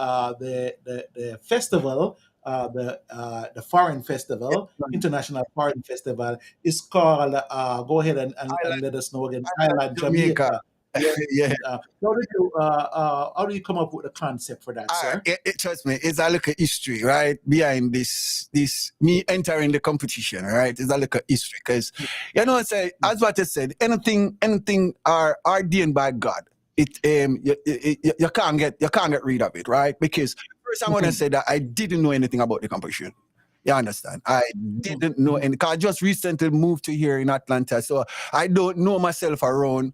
festival, the Foreign Festival, International Foreign Festival, is called. Go ahead and let us know again. Island Jamaica. Jamaica. Yeah, Yeah. how do you come up with the concept for that, All right. sir? Trust me, it's a little history, right? Behind this me entering the competition, right? It's a little history. Because you know, say as what I said, anything are ordained by God. It you can't get rid of it, right? Because first I want to say that I didn't know anything about the competition. You understand? I didn't know, and because I just recently moved to here in Atlanta, so I don't know myself around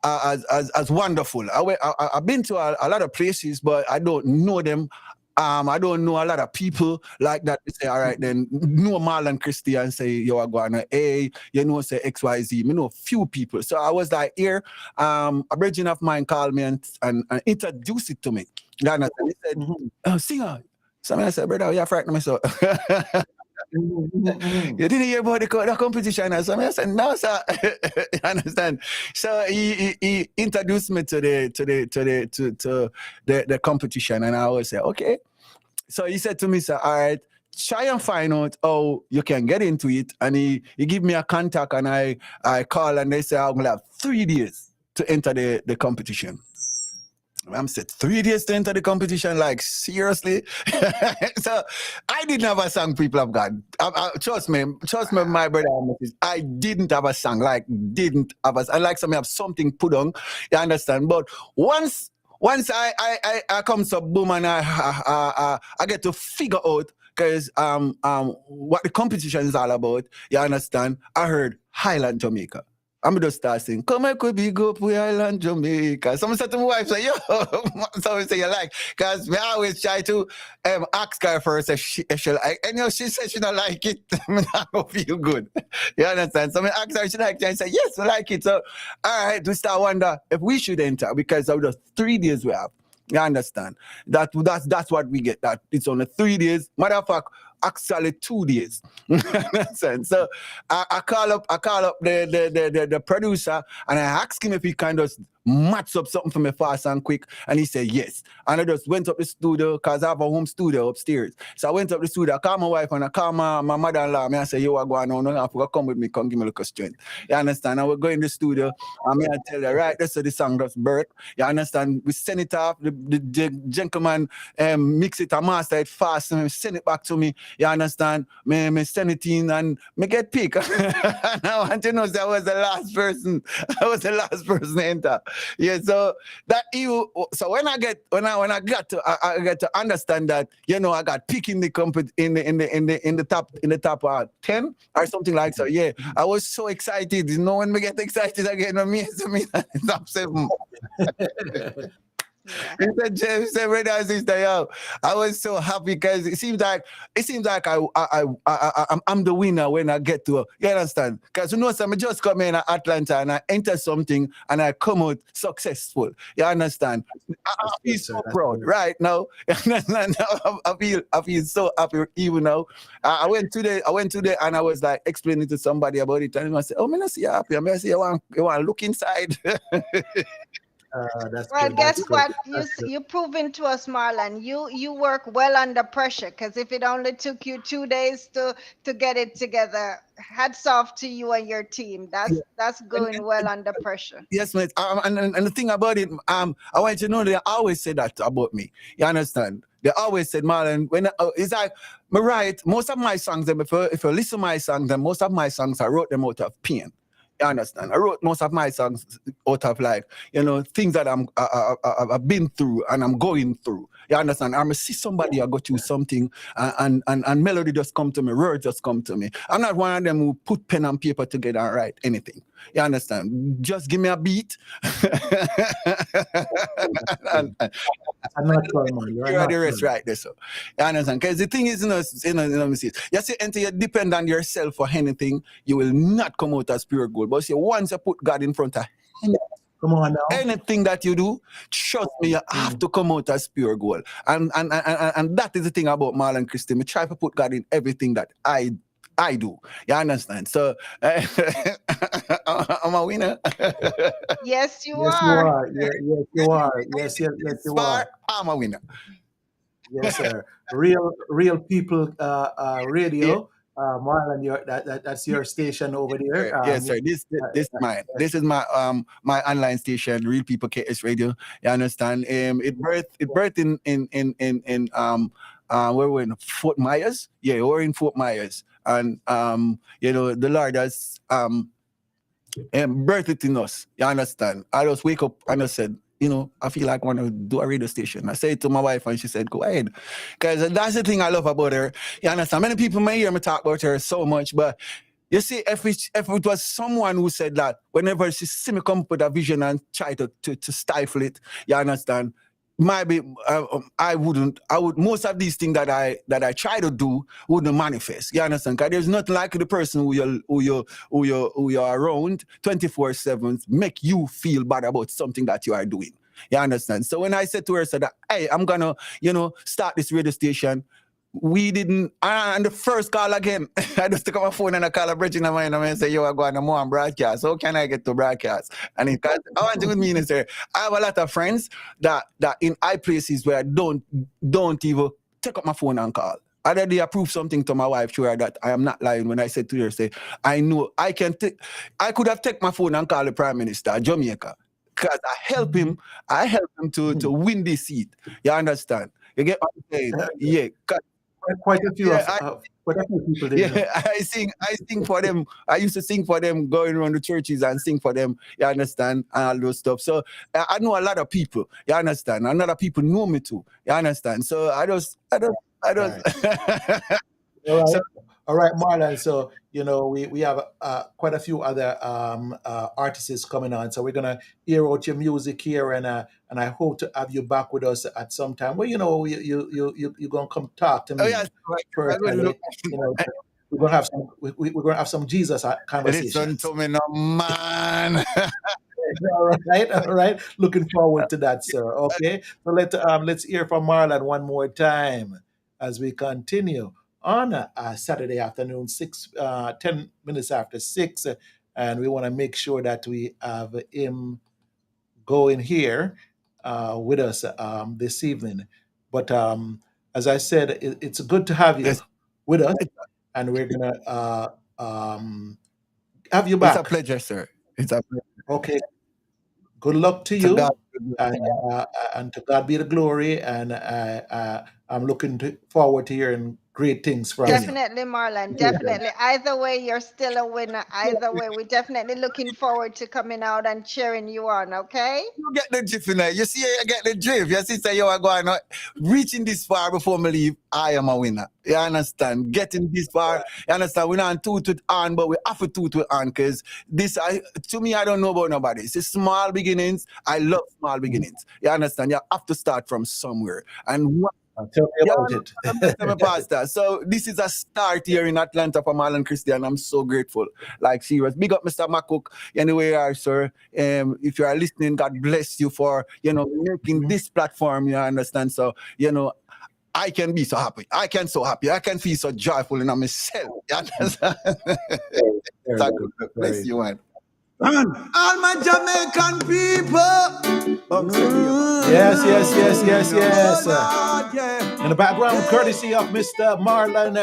as wonderful. I've been to a lot of places, but I don't know them. I don't know a lot of people like that. They say, all right, then know Marlon Christie and say, yo, I go on a, you know, say XYZ. I know a few people. So I was like, here, a virgin of mine called me and introduced it to me. And he said, oh, singer. So I said, brother, you're frightened myself. You didn't hear about the competition. So I said, no, sir. You understand? So he introduced me to the competition, and I always say, okay. So he said to me, sir, all right, try and find out how you can get into it. And he give me a contact, and I call, and they say I'm gonna have 3 days to enter the competition. I'm said 3 days to enter the competition, like seriously. So I didn't have a song, people of God. Trust me, my brother. I didn't have a song, like didn't have a. I like some have something put on. You understand? But once I come to boom, and I get to figure out, because what the competition is all about. You understand? I heard Highland Jamaica. I'm just starting. Come I could be go to Island Jamaica. Someone said to my wife, say, yo, someone say you like, because we always try to ask her first if she like, and you know, she said she don't like it. I don't feel good. You understand? So I asked her, she like it, and say, yes, I like it. So all right, we start wonder if we should enter, because of the 3 days we have. You understand? That's what we get. That it's only 3 days. Matter of fact, actually 2 days. So I call up the producer, and I asked him if he kind of match up something for me fast and quick, and he said yes. And I just went up the studio, because I have a home studio upstairs. So I went up the studio, I called my wife, and I called my mother-in-law, and I said, yo, I go on, no, I forgot, come with me, come give me a little strength. You understand? I will go in the studio, and I tell you, right, that's how the song does birth. You understand? We send it off, the gentleman mix it and master it fast, and send it back to me. You understand? Me send it in, and me get picked. And I want to know that I was the last person. I was the last person to enter. Yeah, so that so when I get to understand that, you know, I got picked in the top 10 or something like so. Yeah, I was so excited. You know, when we get excited again, it's up 7. Yeah. He said, James, said, brother and sister, yo, I was so happy, because it seems like I'm the winner when I get to, you understand? Because you know, so I just come in Atlanta, and I enter something, and I come out successful. You understand? I feel so proud right now. I feel so happy even now. I went today, and I was like explaining to somebody about it, and I said, oh, I see you happy. I see you want to look inside. That's Well, good. guess That's good. what? That's good. You proven to us, Marlon. You work well under pressure, because if it only took you 2 days to get it together, hats off to you and your team. That's going well under pressure. Yes, mate. And the thing about it, I want you to know they always say that about me. You understand? They always said, Marlon, when it's like, me right, most of my songs, if you listen to my songs, then most of my songs, I wrote them out of pain. You understand? I wrote most of my songs out of, like, you know, things that I've been through and I'm going through. You understand? I'm see somebody I go through something, and melody just come to me, words just come to me. I'm not one of them who put pen and paper together and write anything. You understand? Just give me a beat. and I'm not sure, man. You're here are not the rest sure. right there. So you understand? Because the thing is, you see, until you depend on yourself for anything, you will not come out as pure gold. But see, once you put God in front of Come on now. anything that you do, trust me, you have to come out as pure gold. And that is the thing about Marlon Christie. We try to put God in everything that I do. You understand? So I'm a winner. Yes, you Yes, you are. are. Yes, you are. Yes, you It's are. far, I'm a winner. Yes, sir. Real people Yeah. radio. Marlon, that's your station over there. Yes, sir. This mine. This is my my online station, Real People KS Radio. You understand? It birthed in where we're in Fort Myers. Yeah, we're in Fort Myers, and you know, the Lord has birthed it in us. You understand? I just wake up and I said, you know, I feel like I want to do a radio station. I said it to my wife, and she said, go ahead. Because that's the thing I love about her. You understand? Many people may hear me talk about her so much, but You see, if it was someone who said that whenever she see me come up with a vision and try to stifle it, you understand? Maybe I would most of these things that I try to do wouldn't manifest. You understand? Because there's not like the person who you're around 24/7 make you feel bad about something that you are doing. You understand? So when I said to her, said that, hey, I'm gonna, start this radio station. We didn't, and the first call again, I just took up my phone and I call a bridge in my mind and say, yo, I go on more on broadcast. How can I get to broadcast? And I want to with me, sir. I have a lot of friends that in high places where I don't even take up my phone and call. I already approve something to my wife, sure that I am not lying when I said to her, say, I know I could have taken my phone and call the Prime Minister of Jamaica. Because I help him to win this seat. You understand? You get what I'm saying? Yeah. Quite a few people did. Yeah, I sing for them. I used to sing for them, going around the churches and sing for them. You understand, and all those stuff. So I know a lot of people. You understand, and a lot of people know me too. You understand. So I don't. All right. All right, Marlon. So we have quite a few other artists coming on. So we're gonna hear out your music here, and I hope to have you back with us at some time. Well, you're gonna come talk to me. Oh yes, Personally. We're gonna have some. We're gonna have some Jesus conversation. Listen to me, no man. All right. Looking forward to that, sir. Okay. So let's hear from Marlon one more time as we continue on a Saturday afternoon, 10 minutes after 6, and we want to make sure that we have him going here with us this evening. But as I said, it's good to have you Yes. with us, and we're gonna have you back. It's a pleasure, sir. It's a pleasure. Okay. Good luck to To you, God. and to God be the glory. And I'm looking forward to hearing great things from you. Definitely, Marlon. Definitely. Either way, you're still a winner. Either way, we're definitely looking forward to coming out and cheering you on, okay? You get the drift, you see, I get the drift. You see, say, yo, I go on reaching this far before me leave. I am a winner. You understand? Getting this far, you understand? We're not toot it on, but we have to toot it on because to me, I don't know about nobody. It's small beginnings. I love small beginnings. You understand? You have to start from somewhere. And Tell me about it. Pastor. So this is a start here in Atlanta for Marlon Christian. I'm so grateful. Like serious. Big up Mr. Makuk. Anyway, sir. If you are listening, God bless you for making this platform. You understand? So I can be so happy. I can feel so joyful in myself. You understand? Bless you, man. All my Jamaican people. Yes. Lord, yeah. In the background, courtesy of Mr. Marlon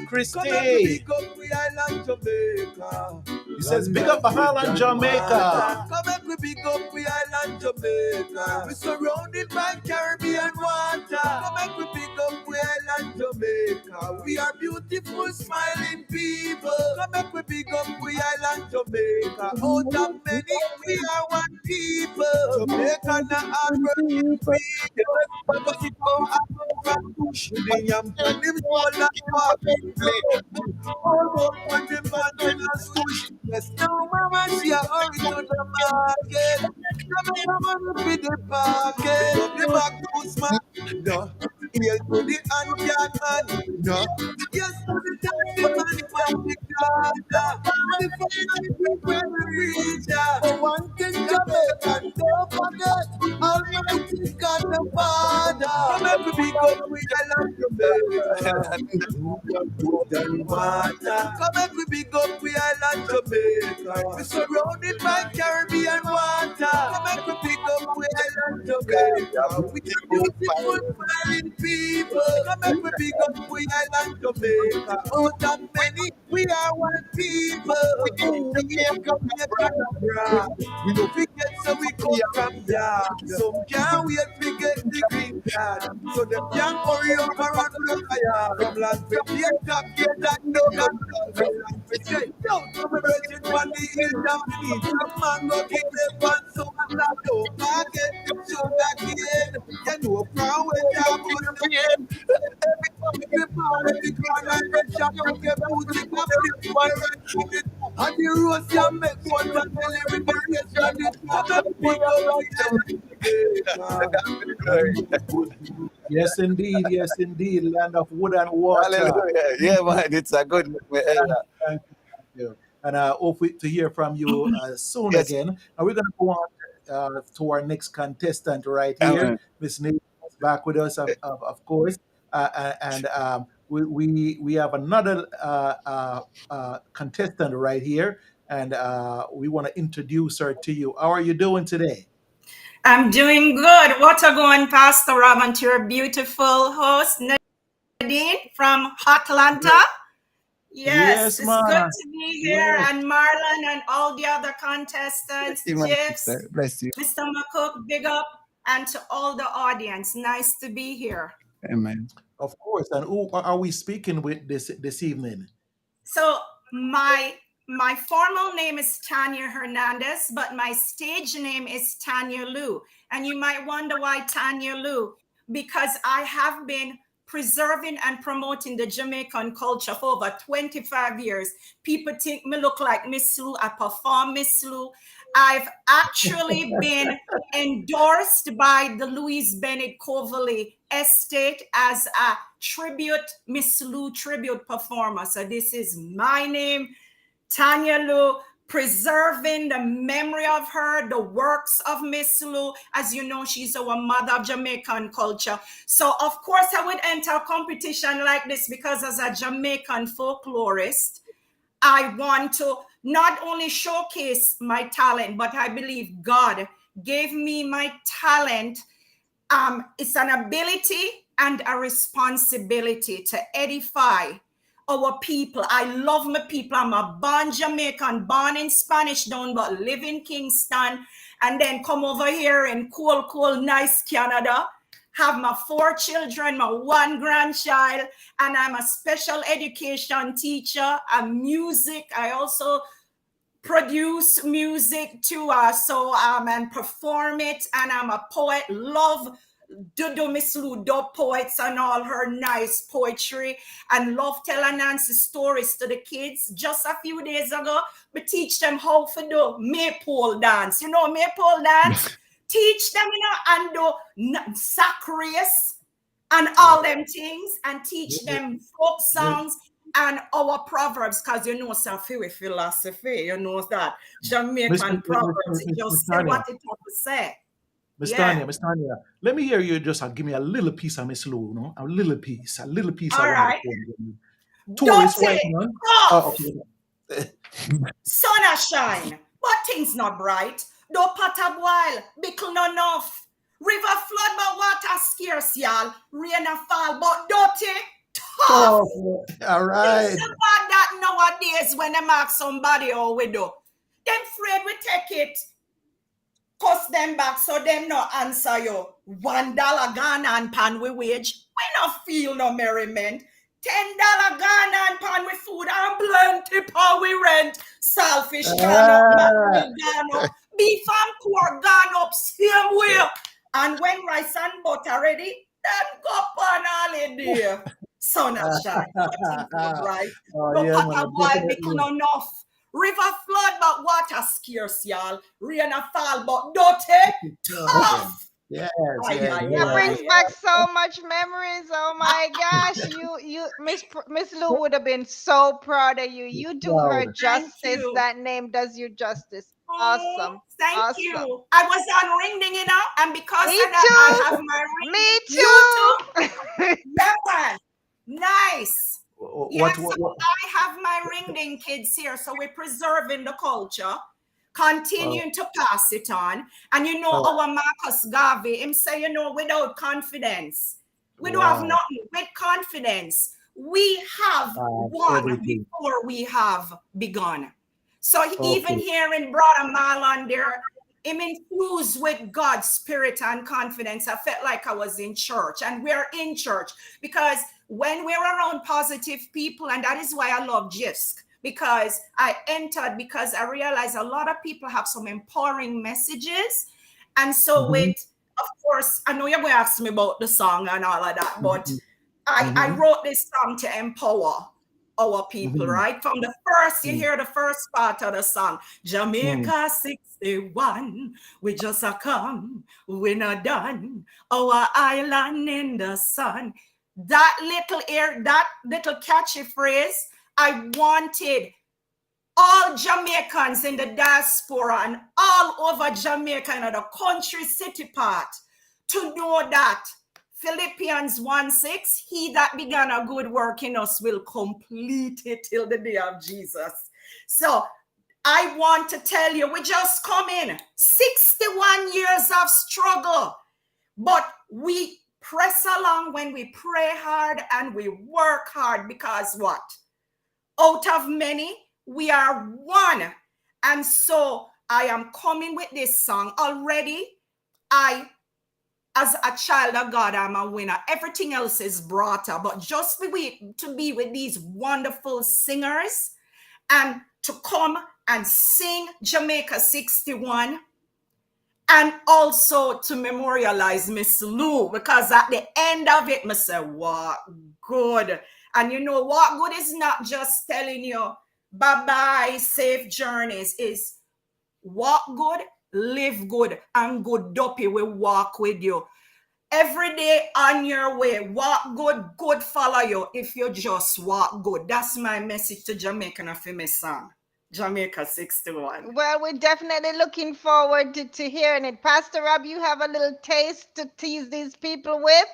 Christie. Big up we island Jamaica. He says, big up Bahama, Jamaica. Come back, we big up we island Jamaica. We're surrounded by Caribbean water. Come back, we big up we island Jamaica. We are beautiful, smiling people. Come back, we big up we island Jamaica. Out of many, we are one people. Jamaica na Albert people. But it go up and push the yam and them all that walking play. All when the man in a swoosh. Yes, now mama, she a hurry to the market. Come on with the pocket. From the back to smart. No. Here to the uncat man. No. Yes, to the dirty man from the garden. The final when we reach ya. For one thing Jamaican, don't forget. Almighty God the Father. Come every big up we island Jamaica. Good and water. Come every big up we island Jamaica. We're surrounded by Caribbean water. Come every big up we island Jamaica. We are beautiful smiling people. Come every big up we island Jamaica. Out of many, we are one people. We can't come here from we don't forget so we come from ya. Some can't wait to get the green card. So them can't hurry up around the fire. From last week, they top get that dog and dog. From last week, say, yo, come and bridge it on the hill down beneath. Some man go kick the pan so and that don't forget them sugar again. You know, from where you put the pain. Every time you fall in the corner, the shop of your booty, come this one right in the And the rose you make one and tell everybody else run it. Come and pick up the Yes, indeed. Yes, indeed. Land of wood and water. Hallelujah. Yeah, man, it's a good name, Elder. Thank you. And I hope to hear from you soon Yes, again. And we're going to go on to our next contestant right here. amen. Miss Nate is back with us, of course. And we have another contestant right here. And we want to introduce her to you. How are you doing today? I'm doing good. What a going, Pastor Rob, and to your beautiful host, Nadine from Atlanta. Yes, Yes, it's good man. to be here. Yes. And Marlon and all the other contestants, You, my Jeffs, sister. Bless you. Mr. McCook, big up, and to all the audience. Nice to be here. Amen. Of course. And who are we speaking with this evening? So my formal name is Tanya Hernandez, but my stage name is Tanya Lou. And you might wonder why Tanya Lou, because I have been preserving and promoting the Jamaican culture for over 25 years. People think me look like Miss Lou. I perform Miss Lou. I've actually been endorsed by the Louise Bennett Coverley Estate as a tribute, Miss Lou tribute performer. So this is my name, Tanya Lou, preserving the memory of her, the works of Miss Lou. As you know, she's our mother of Jamaican culture. So of course I would enter a competition like this because as a Jamaican folklorist, I want to not only showcase my talent, but I believe God gave me my talent. It's an ability and a responsibility to edify our people. I love my people. I'm a born Jamaican, born in Spanish Town, but live in Kingston, and then come over here in cool, nice Canada. Have my 4 children, my 1 grandchild, and I'm a special education teacher and music. I also produce music too, and perform it. And I'm a poet. Love Miss Lou, the poets and all her nice poetry, and love telling Nancy stories to the kids. Just a few days ago, we teach them how to do maypole dance. You know maypole dance? Teach them, and do sack race and all them things, and teach them folk songs and our proverbs, because you know Safi philosophy, you know that Jamaican proverbs, it just say what it have to say. Miss Tanya, let me hear you just give me a little piece of Miss Lou, no? A little piece. All I want right. to Don't right say now. off. Okay. Sun a shine, but things not bright. Do pot boil, bickle no enough. River flood, but water scarce, y'all. Rain a fall, but dirty, tough. All right. It's about that nowadays when they mark somebody or we do. Them afraid we take it, cost them back, so them no answer you. $1 Ghana and pan we wage. We no feel no merriment. $10 Ghana and pan with food and plenty pan we rent. Saltfish gone up, mackerel gone up, beef and pork gone up, same way. And when rice and butter ready, then go on holiday. Sun and shine, right? No pot boil, bickle no enough. River flood, but water scarce, y'all. Rain a fall, but dirty, tough. Yes, That brings back so much memories. Oh my gosh, you Miss Lou would have been so proud of you. You do her justice. You. That name does you justice. Awesome. Thank you. I was on ring ding, and because Me of that, I have my ring. Me too. You too. Yeah, man. Nice. What? I have my ring ding kids here, so we're preserving the culture, continuing to pass it on. And our Marcus Garvey, him say, without confidence, we don't have nothing. With confidence, we have won everything before we have begun. So even here in Brother Marlon, there, him infused with God's spirit and confidence. I felt like I was in church, and we're in church because when we're around positive people, and that is why I love GIFs, because I entered because I realized a lot of people have some empowering messages. And so with, of course, I know you're going to ask me about the song and all of that, but I wrote this song to empower. our people, right? From the first, you Mm. hear the first part of the song, Mm. Jamaica 61, we just a come, we not done, our island in the sun. That little air, that little catchy phrase, I wanted all Jamaicans in the diaspora and all over Jamaica and the country city part to know that Philippians 1:6, he that began a good work in us will complete it till the day of Jesus. So I want to tell you, we just come in 61 years of struggle, but we press along when we pray hard and we work hard, because what? Out of many, we are one. And so I am coming with this song already. As a child of God, I'm a winner. Everything else is brought up, but just to be with these wonderful singers and to come and sing Jamaica 61, and also to memorialize Miss Lou, because at the end of it, I say, what good. And you know what good is not just telling you bye-bye, safe journeys, is walk good, live good, and good dopey will walk with you. Every day on your way, walk good, good follow you if you just walk good. That's my message to Jamaican of my song, Jamaica 61. Well, we're definitely looking forward to hearing it. Pastor Rob, you have a little taste to tease these people with?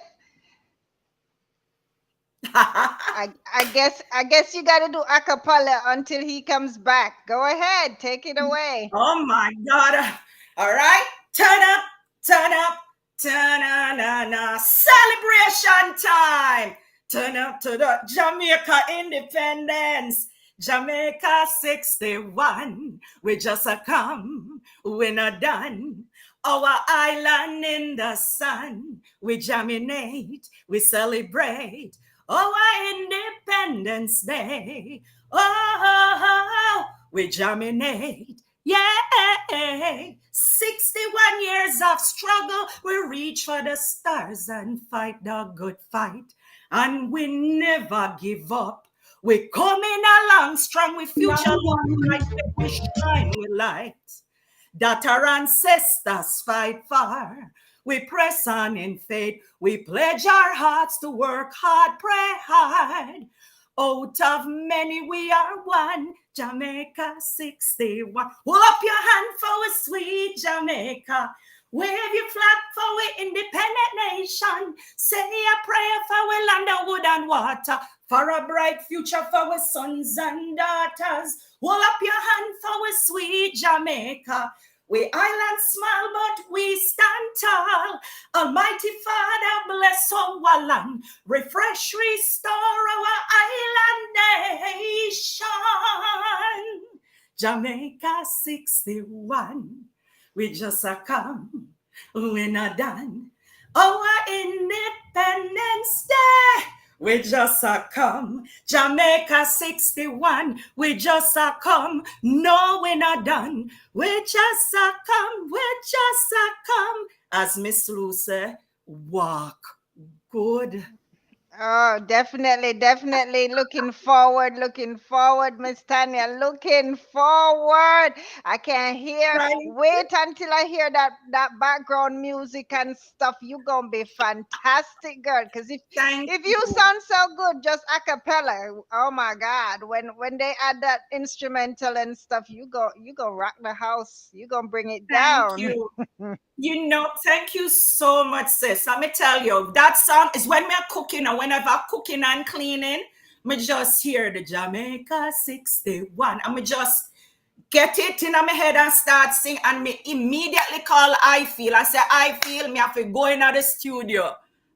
I guess you got to do a cappella until he comes back. Go ahead, take it away. Oh my God. All right. Turn up, turn up, turn na. Celebration time. Turn up to the Jamaica independence. Jamaica 61. We just a come, we not done. Our island in the sun. We germinate, we celebrate our Independence Day. Oh, we germinate. Yeah, 61 years of struggle, we reach for the stars and fight the good fight. And we never give up. We coming along strong with future light, we shine with light that our ancestors fight for. We press on in faith. We pledge our hearts to work hard, pray hard. Out of many, we are one. Jamaica 61. Hold up your hand for a sweet Jamaica. Wave your flag for our independent nation. Say a prayer for our land of wood and water. For a bright future for our sons and daughters. Hold up your hand for a sweet Jamaica. We island small, but we stand tall. Almighty Father, bless our land. Refresh, restore our island nation. Jamaica 61. We just a come, we not done. Our Independence Day. We just a come, Jamaica 61. We just a come, no, we not done. We just a come, we just a come. As Miss Lou said, walk good. Oh, definitely looking forward, Miss Tanya, looking forward. I can't hear. Wait until I hear that background music and stuff. You gonna be fantastic, girl. Because if you sound so good, just a cappella. Oh my God, when they add that instrumental and stuff, you go rock the house. You gonna bring it down. Thank you. You know, thank you so much, sis. Let me tell you, that song is when we're cooking or whenever I'm cooking and cleaning, me just hear the Jamaica 61. And me just get it in my head and start sing. And me immediately call I feel. I say, I feel me have to go in the studio.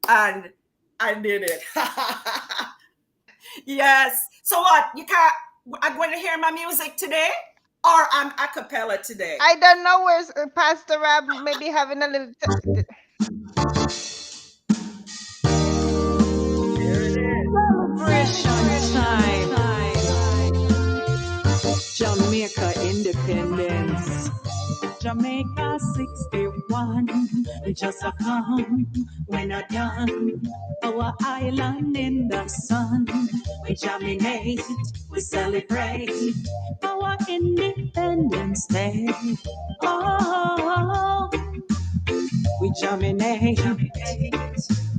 And I did it. Yes. So what? I'm going to hear my music today? Or I'm a cappella today? I don't know where's Pastor Rab maybe having a little. Celebration time. Jamaica independence. Jamaica 61. We just a come, we not done. Our island in the sun. We germinate, we celebrate our Independence Day. Oh, we germinate,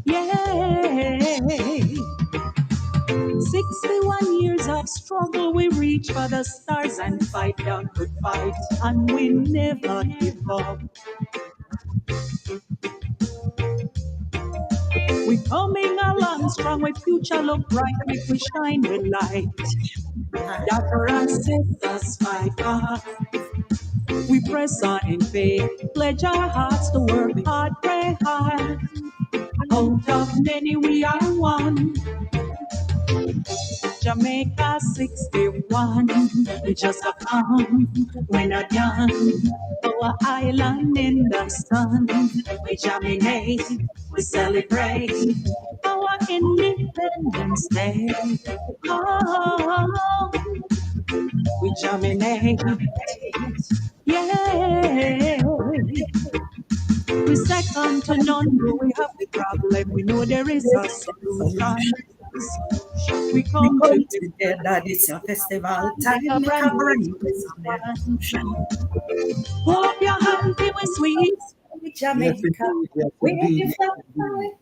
yeah. 61 years of struggle, we reach for the stars and fight down good fight, and we never give up. We coming along strong, we future look bright, make we shine with light. That our ancestors fight for. We press on in faith, pledge our hearts to work hard, pray hard. Out of many we are one. Jamaica 61, we just a come, we're not done. Our island in the sun, we germinate, we celebrate our Independence Day. Oh, we germinate, yeah. We second to none, do we have the problem? We know there is a solution. We come together, this your festival time, make a brand new hold up your hand, feel we sweet. Yes, Jamaica. indeed. Yes, Where indeed. you Yes, from? indeed.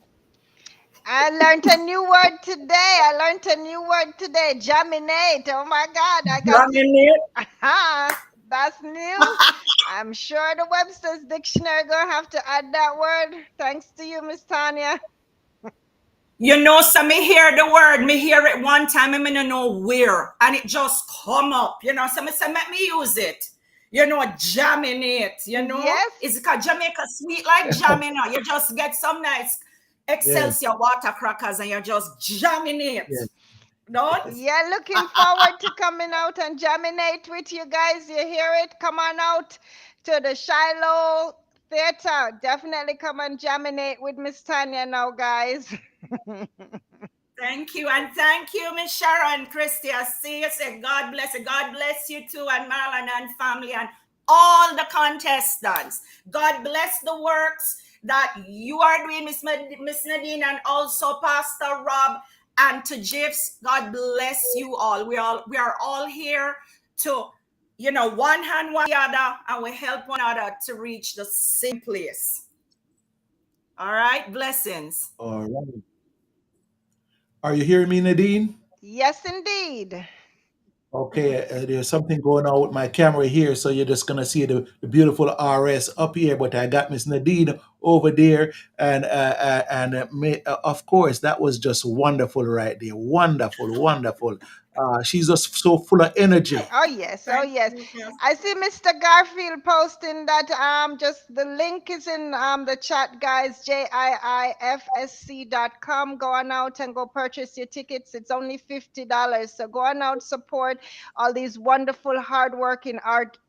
I learned a new word today. I learned a new word today. Jaminate. Oh my God. I got that's new. I'm sure the Webster's dictionary gonna have to add that word. Thanks to you, Miss Tanya. You know, so me hear the word, me hear it one time, and me no know where, and it just come up. You know, so me say, let me use it. You know, jamming it. You know, Yes. it's because Jamaica sweet like jamming. You just get some nice Yes, Excelsior water crackers, and you're just jamming it. yes, Don't? yes. Yeah, looking forward to coming out and jaminate with you guys. You hear it? Come on out to the Shiloh Theater. Definitely come and jaminate with Miss Tanya now, guys. Thank you, and thank you, Miss Sharon, Christy. I see you. Say God bless you. God bless you too, and Marlon and family, and all the contestants. God bless the works that you are doing, Miss Nadine, and also Pastor Rob, and to Jeffs. God bless you all. We are all here to, you know, one hand one the other, and we help one another to reach the same place. All right, blessings. All right. Are you hearing me, Nadine? Yes, indeed. Okay, there's something going on with my camera here, so you're just gonna see the beautiful RS up here, but I got Miss Nadine over there, and of course that was just wonderful right there, wonderful, wonderful. She's just so full of energy. Oh yes, oh Thank yes. you. I see Mr. Garfield posting that just the link is in the chat, guys. JIIFSC.com. Go on out and go purchase your tickets. It's only $50. So go on out, support all these wonderful, hardworking artists.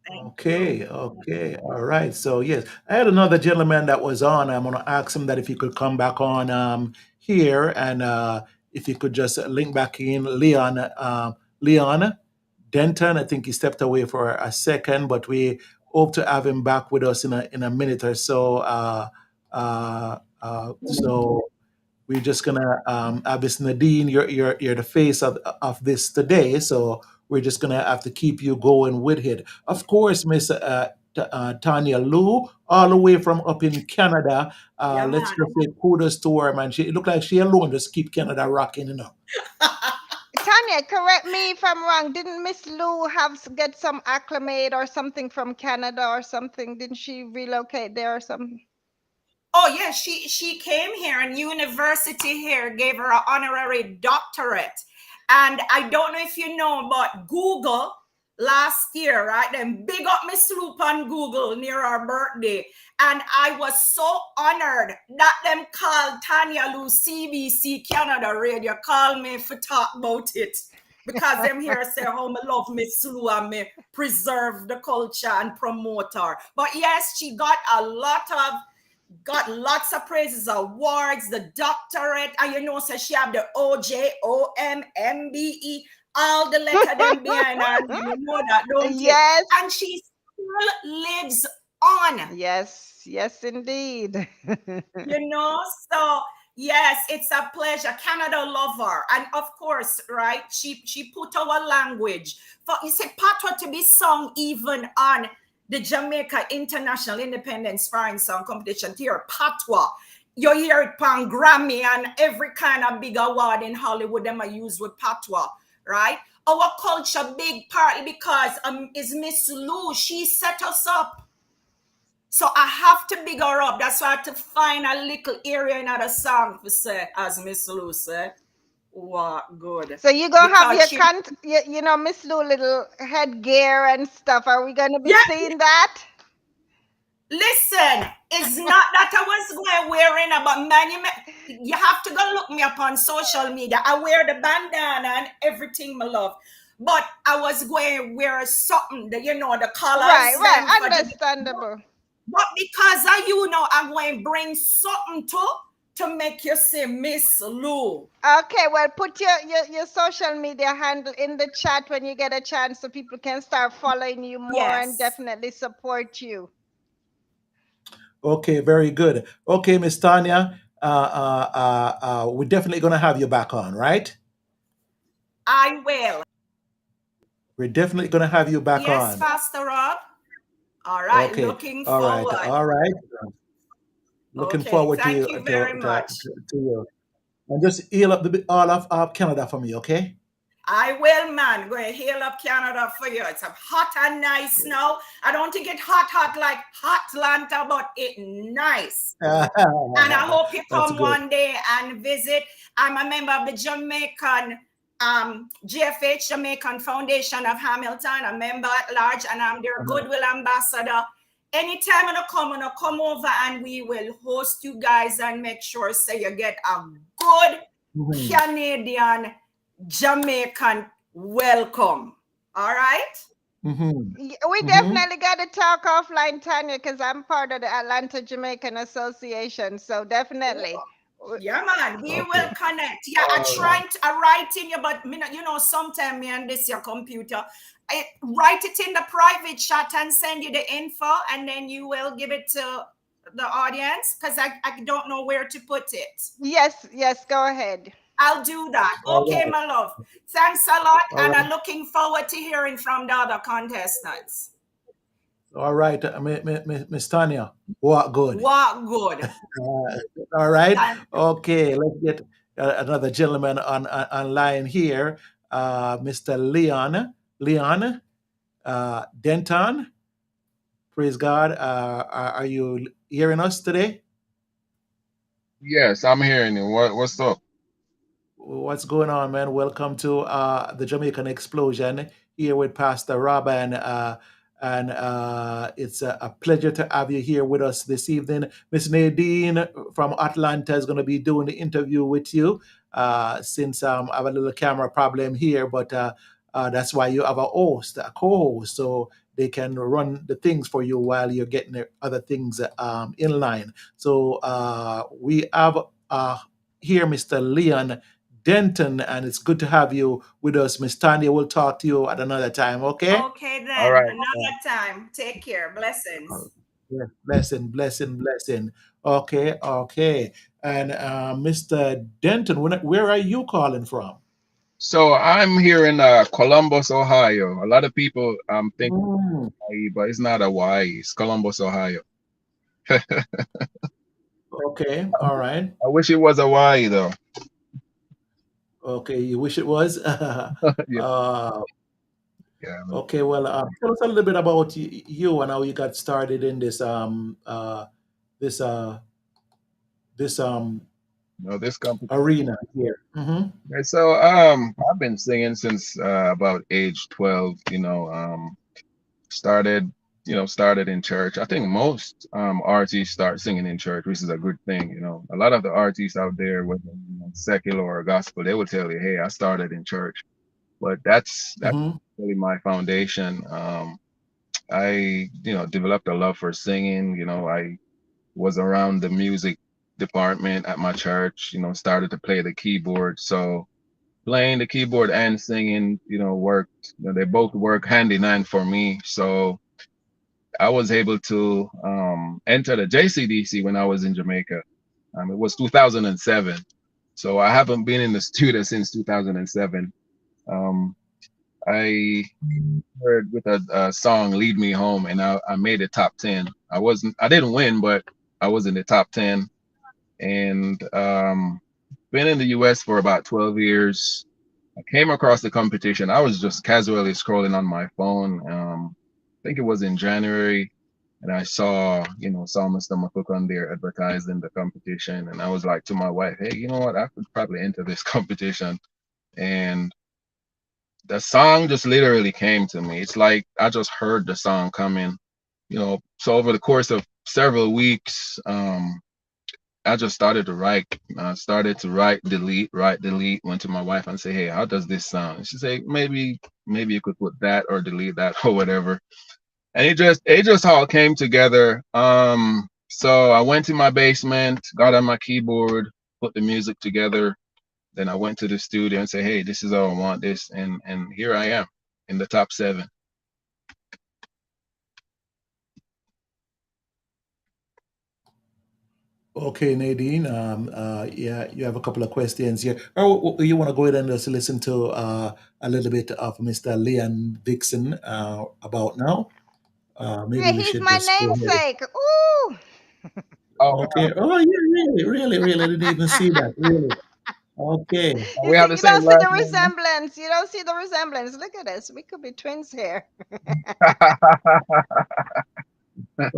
Thank you. Okay, okay, all right. So yes, I had another gentleman that was on. I'm gonna ask him that if he could come back on here and if he could just link back in Leon Denton. I think he stepped away for a second, but we hope to have him back with us in a minute or so. So we're just gonna have Miss Nadine. You're the face of this today, so we're just gonna have to keep you going with it. Of course, Miss Tanya Lou, all the way from up in Canada. Yeah, Let's man. just say kudos to her, man. She it looked like she alone just keep Canada rocking, you know. Tanya, correct me if I'm wrong. Didn't Miss Lou get some acclimate or something from Canada or something? Didn't she relocate there or something? Oh yeah, she came here, and university here gave her an honorary doctorate. And I don't know if you know, but Google last year, right? Then big up Miss Loop on Google near our birthday. And I was so honored that them called Tanya Lou CBC Canada Radio, call me for talk about it. Because them here say how me love Miss Lou and me preserve the culture and promote her. But yes, she got lots of praises, awards, the doctorate, and you know, so she have the OJOMMBE, all the letter them behind her. You know that, don't you? Yes. And she's still lives on. Yes, yes, indeed. You know, so yes, it's a pleasure. Canada lover, and of course, right, she put our language for, you say, patois to be sung even on the Jamaica International Independence Foreign Song Competition. Here patois, you hear it on Grammy and every kind of big award in Hollywood them are used with patois, right? Our culture big partly because is Miss Lou, she set us up. So I have to big her up. That's why I have to find a little area in other song to say, as Miss Lou said. What good. So you gonna have Because your she, you know, Miss Lou little headgear and stuff. Are we gonna be yeah, seeing that? listen, it's not that I was going wearing about man. You have to go look me up on social media. I wear the bandana and everything, my love. But I was going to wear something, you know, the Right, colors, them right, for the. understandable. But because of you know, I'm going to bring something to make you say Miss Lou. Okay, well, put your social media handle in the chat when you get a chance so people can start following you more and Yes. definitely support you. Okay, very good. Okay, Miss Tanya, we're definitely going to have you back on, right? I will. We're definitely going to have you back Yes, on. Pastor Rob. All right, Okay, looking all right, forward. all right. Looking Okay, forward to thank you you very much. to you. And just heal up all of Canada for me, okay? I will, man. Go and heal up Canada for you. It's a hot and nice now. I don't think it hot like Atlanta, but it nice. And I hope you That's come good. one day and visit. I'm a member of the Jamaican GFH, Jamaican Foundation of Hamilton, a member at large, and I'm their goodwill ambassador. Anytime I come over and we will host you guys and make sure so you get a good Mhm. Canadian Jamaican welcome. All right? Mhm. We Mhm. definitely got to talk offline, Tanya, because I'm part of the Atlanta Jamaican Association. So definitely. Yeah, man, we Okay. will connect. Yeah, I All right. trying to I write in you, but you know, sometime me and this your computer. I write it in the private chat and send you the info, and then you will give it to the audience because I don't know where to put it. Yes, yes, go ahead. I'll do that. All Okay, right. my love. Thanks a lot, All and right. I'm looking forward to hearing from the other contestants. All right. Miss Tanya, what good? What good? All right. Thank you. Okay. Let's get another gentleman on line here. Mr. Leon Denton. Praise God. Are you hearing us today? Yes, I'm hearing you. What's up? What's going on, man? Welcome to the Jamaican Explosion here with Pastor Rob, and it's a pleasure to have you here with us this evening. Miss Nadine from Atlanta is going to be doing the interview with you. Since I have a little camera problem here, but that's why you have a host, a co-host, so they can run the things for you while you're getting the other things in line. So we have here Mr. Leon Denton, and it's good to have you with us. Miss Tanya will talk to you at another time, okay? Okay, All then. right. Another time. Take care. Uh, Blessings. yeah, blessing, blessing, blessing. Okay, okay. And Mr. Denton, where are you calling from? So I'm here in Columbus, Ohio. A lot of people think Mm, Hawaii, but it's not Hawaii. It's Columbus, Ohio. okay, all right. I wish it was Hawaii though. Okay, you wish it was? Yeah, uh, yeah. okay, well, tell us a little bit about you and how you got started in this uh, this No, this company. arena here. And so I've been singing since about age 12. Started started in church. I think most artists start singing in church, which is a good thing. A lot of the artists out there, whether secular or gospel, they will tell you, "Hey, I started in church." But that's Mm-hmm. really my foundation. I developed a love for singing. I was around the music department at my church. Started to play the keyboard. So playing the keyboard and singing, worked. They both work hand in hand for me. So I was able to enter the JCDC when I was in Jamaica. It was 2007. So I haven't been in the studio since 2007. Um, I heard with a song "Lead Me Home" and I made the top 10. I didn't win, but I was in the top 10. And been in the US for about 12 years. I came across the competition. I was just casually scrolling on my phone. I think it was in January, and I saw Mr. McCook on there advertising the competition, and I was like to my wife, "Hey, you know what? I could probably enter this competition." And the song just literally came to me. It's like I just heard the song coming. So over the course of several weeks, I just started to write. I started to write, delete. Went to my wife and say, "Hey, how does this sound?" She said, "Maybe you could put that or delete that or whatever." And it just all came together. So I went to my basement, got on my keyboard, put the music together. Then I went to the studio and said, "Hey, this is how I want this," and here I am in the top 7. Okay, Nadine. Yeah, you have a couple of questions here. Or you want to go ahead and just listen to a little bit of Mr. Leon Dixon about now? Maybe Hey, we he's should my just go ahead. namesake. Ooh. Oh, Okay. Oh, yeah, really, really, really. I didn't even see that. Really. Okay. You we have see, the you don't same see the last name. resemblance. You don't see the resemblance. Look at us. We could be twins here.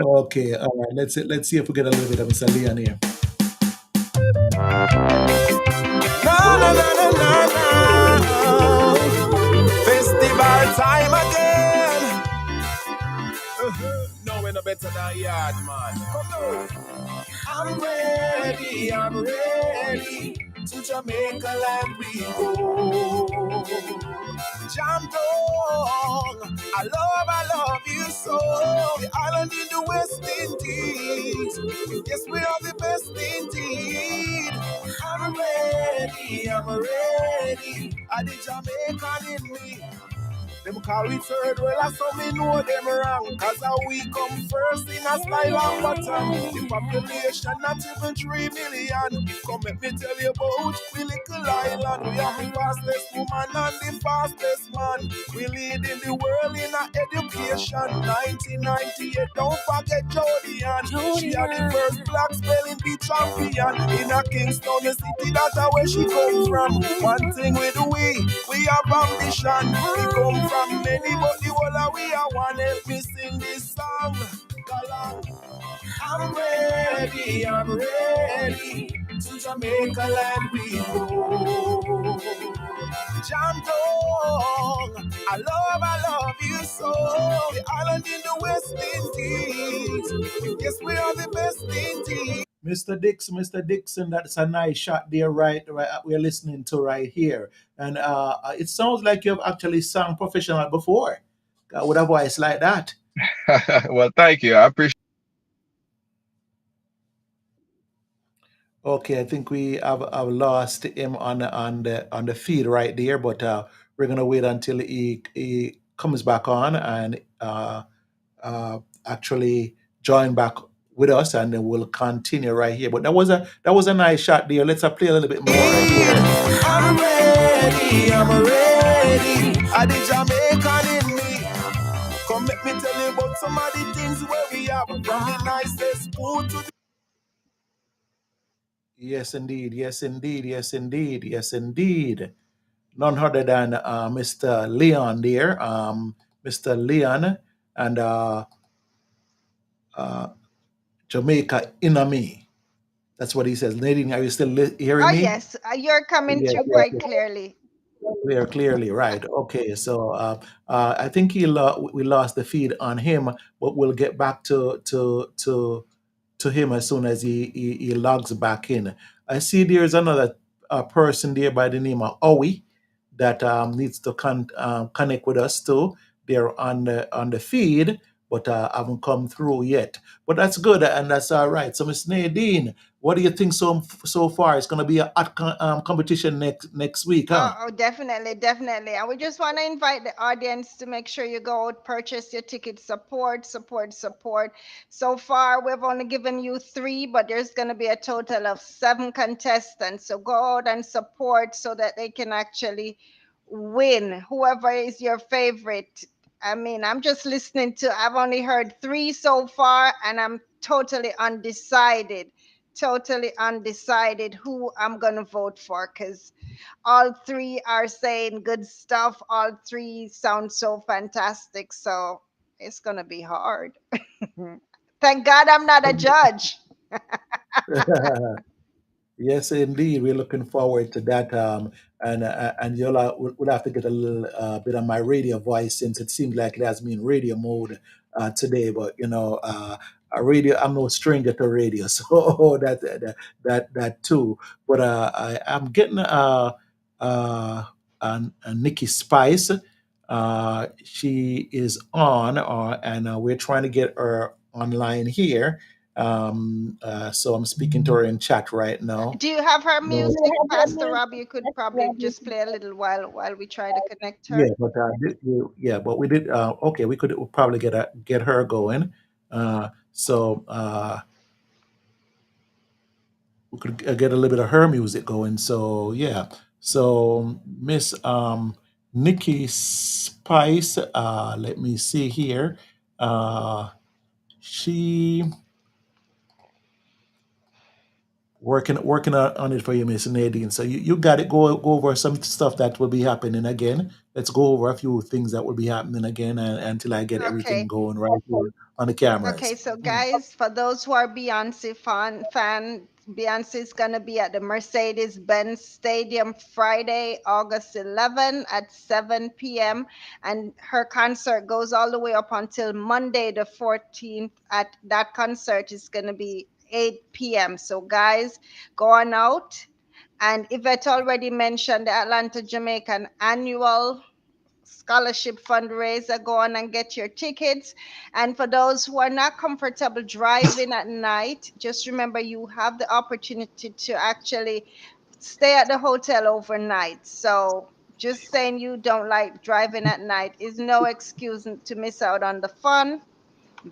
Okay. All right. Let's see if we get a little bit of Mr. Leon here. Na na na na na na. Festival time again. No, we're no better than yard, man. Come on. I'm ready to Jamaica land we go. Jam down, I love you so. The island in the West Indies, yes we are the best indeed. I'm ready, I the Jamaican in me. Them call we third well, I so me know them wrong. Cause how we come first in a style and bottom. The population not even 3 million. Come let me tell you about we little island. We are the fastest woman and the fastest man. We lead in the world in a education. 1998, don't forget Jodian. She are the first black spelling bee champion. In a Kingston, the city that's where she come from. One thing we have ambition. We come from many, but the whole of we are one. Help me sing this song. Galang. I'm ready. To Jamaica land we go. Jam down. I love you so. The island in the West Indies. Yes, we are the best indeed. Mr. Dixon, that's a nice shot there, right, we're listening to right here. And it sounds like you've actually sung professional before, with a voice like that. Well, thank you. I appreciate. Okay, I think we have lost him on the feed right there, but we're gonna wait until he comes back on and actually join back with us, and then we'll continue right here. But that was a nice shot there. Let's play a little bit more right here. I'm ready. I the Jamaican in me. Come let me tell you about some of the things where we have. From the nicest food to the Yes, indeed. Yes, indeed. Yes, indeed. Yes, indeed. None other than Mr. Leon there. Mr. Leon and uh, Jamaica Inami. That's what he says. Nadine, are you still hearing Oh, me? yes. You're coming Yes, through yes, quite yes. clearly. Clearly, right. Okay, so I think we lost the feed on him, but we'll get back to him as soon as he logs back in. I see there's another person there by the name of Owie that needs to connect with us too. They're on the feed, but haven't come through yet. But that's good, and that's all right. So, Miss Nadine, what do you think so far? It's going to be a hot competition next week, Oh, huh? oh, definitely, definitely. And we just want to invite the audience to make sure you go out, purchase your tickets, support, support, support. So far, we've only given you three, but there's going to be a total of seven contestants. So go out and support so that they can actually win. Whoever is your favorite. I mean, I'm just listening to, I've only heard three so far, and I'm totally undecided who I'm going to vote for because all three are saying good stuff. All three sound so fantastic. So it's going to be hard. Thank God I'm not a judge. Yes, indeed. We're looking forward to that. And you'll we'll have to get a little bit of my radio voice since it seems like it has me in radio mode today. But a radio. I'm no stranger to radio, so that too. But I'm getting a Nikki Spice. She is on, and we're trying to get her online here. So I'm speaking to her in chat right now. Do you have her No, music, Pastor Rob? You could probably just play a little while we try to connect her. yeah, but we did. Okay, we could probably get her going. So we could get a little bit of her music going. So yeah. So Miss Nikki Spice. Let me see here. She working on it for you, Miss Nadine. So you got it. Go over some stuff that will be happening again. Let's go over a few things that will be happening again, until I get everything Okay. going right here on the Okay, cameras. so Mm. guys, for those who are fan, Beyonce is gonna be at the Mercedes-Benz Stadium Friday, August 11 at 7 p.m. And her concert goes all the way up until Monday the 14th. At that concert is gonna be 8 p.m. So guys, go on out. And Yvette already mentioned the Atlanta Jamaican annual scholarship fundraiser. Go on and get your tickets. And for those who are not comfortable driving at night, just remember you have the opportunity to actually stay at the hotel overnight. So just saying you don't like driving at night is no excuse to miss out on the fun.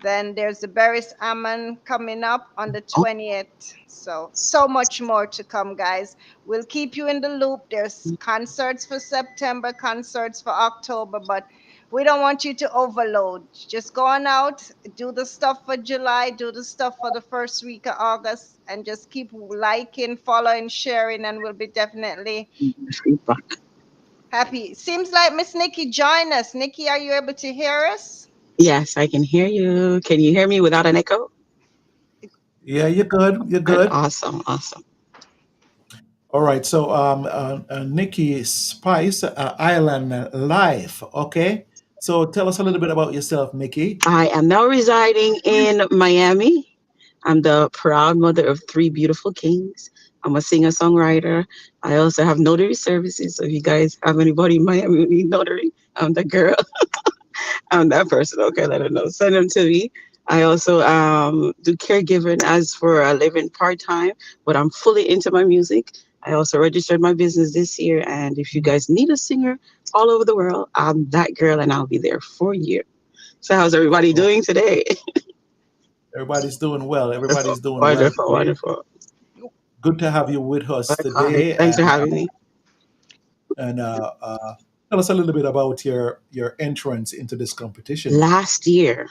Then there's the Barris Ammon coming up on the 20th. So much more to come, guys. We'll keep you in the loop. There's concerts for September, concerts for October, but we don't want you to overload. Just go on out, do the stuff for July, do the stuff for the first week of August, and just keep liking, following, sharing, and we'll be definitely Feedback. happy. Seems like Miss Nikki joined us. Nikki, are you able to hear us? Yes, I can hear you. Can you hear me without an echo? Yeah, you're good. You're Good. good. Awesome. Awesome. All right. So Nikki Spice, Island Life. Okay. So tell us a little bit about yourself, Nikki. I am now residing in Miami. I'm the proud mother of three beautiful kings. I'm a singer songwriter. I also have notary services. So if you guys have anybody in Miami who need notary, I'm the girl. I'm that person. Okay, let them know. Send them to me. I also do caregiving as for a living part time, but I'm fully into my music. I also registered my business this year. And if you guys need a singer all over the world, I'm that girl and I'll be there for you. So, how's everybody Oh, doing today? everybody's doing well. Everybody's doing well Wonderful, today. wonderful. Good to have you with us Likewise. today. Thanks for having me. And tell us a little bit about your entrance into this competition. Last year,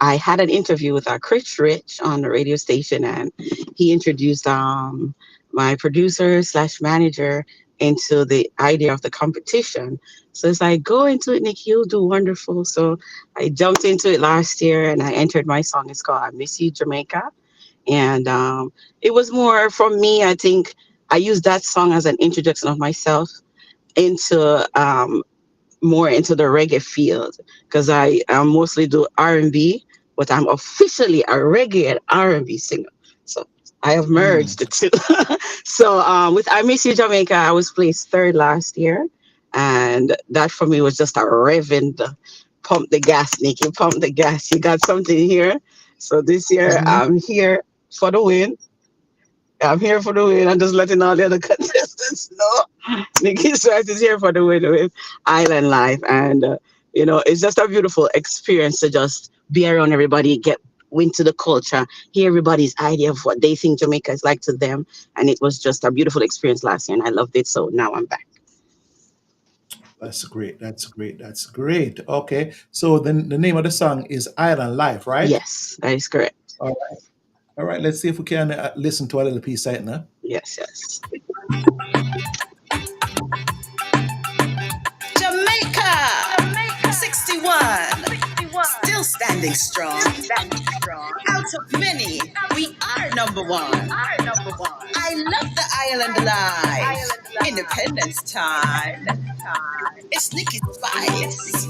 I had an interview with Chris Rich on the radio station, and he introduced my producer slash manager into the idea of the competition. So it's like, go into it, Nick. You'll do wonderful. So I jumped into it last year, and I entered my song. It's called "I Miss You, Jamaica," and it was more for me. I think I used that song as an introduction of myself into more into the reggae field because I mostly do R&B, but I'm officially a reggae and R&B singer. So I have Mm. merged the two. So with I Miss You Jamaica, I was placed third last year, and that for me was just a revving pump the gas, Nikki. Pump the gas. You got something here. So this year Mhm. I'm here for the win. I'm here for the win. I'm just letting all the other contestants know. Nikki Swift is here for the win with Island Life. And, it's just a beautiful experience to just be around everybody, get into the culture, hear everybody's idea of what they think Jamaica is like to them. And it was just a beautiful experience last year. And I loved it. So now I'm back. That's great. That's great. That's great. Okay. So then the name of the song is Island Life, right? Yes, that is correct. All right. All right. Let's see if we can listen to a little piece right now. Yes, yes. Jamaica, 61, still standing strong. Out of many, we are number one. I love the island life. Independence time. It's Nikki Spice.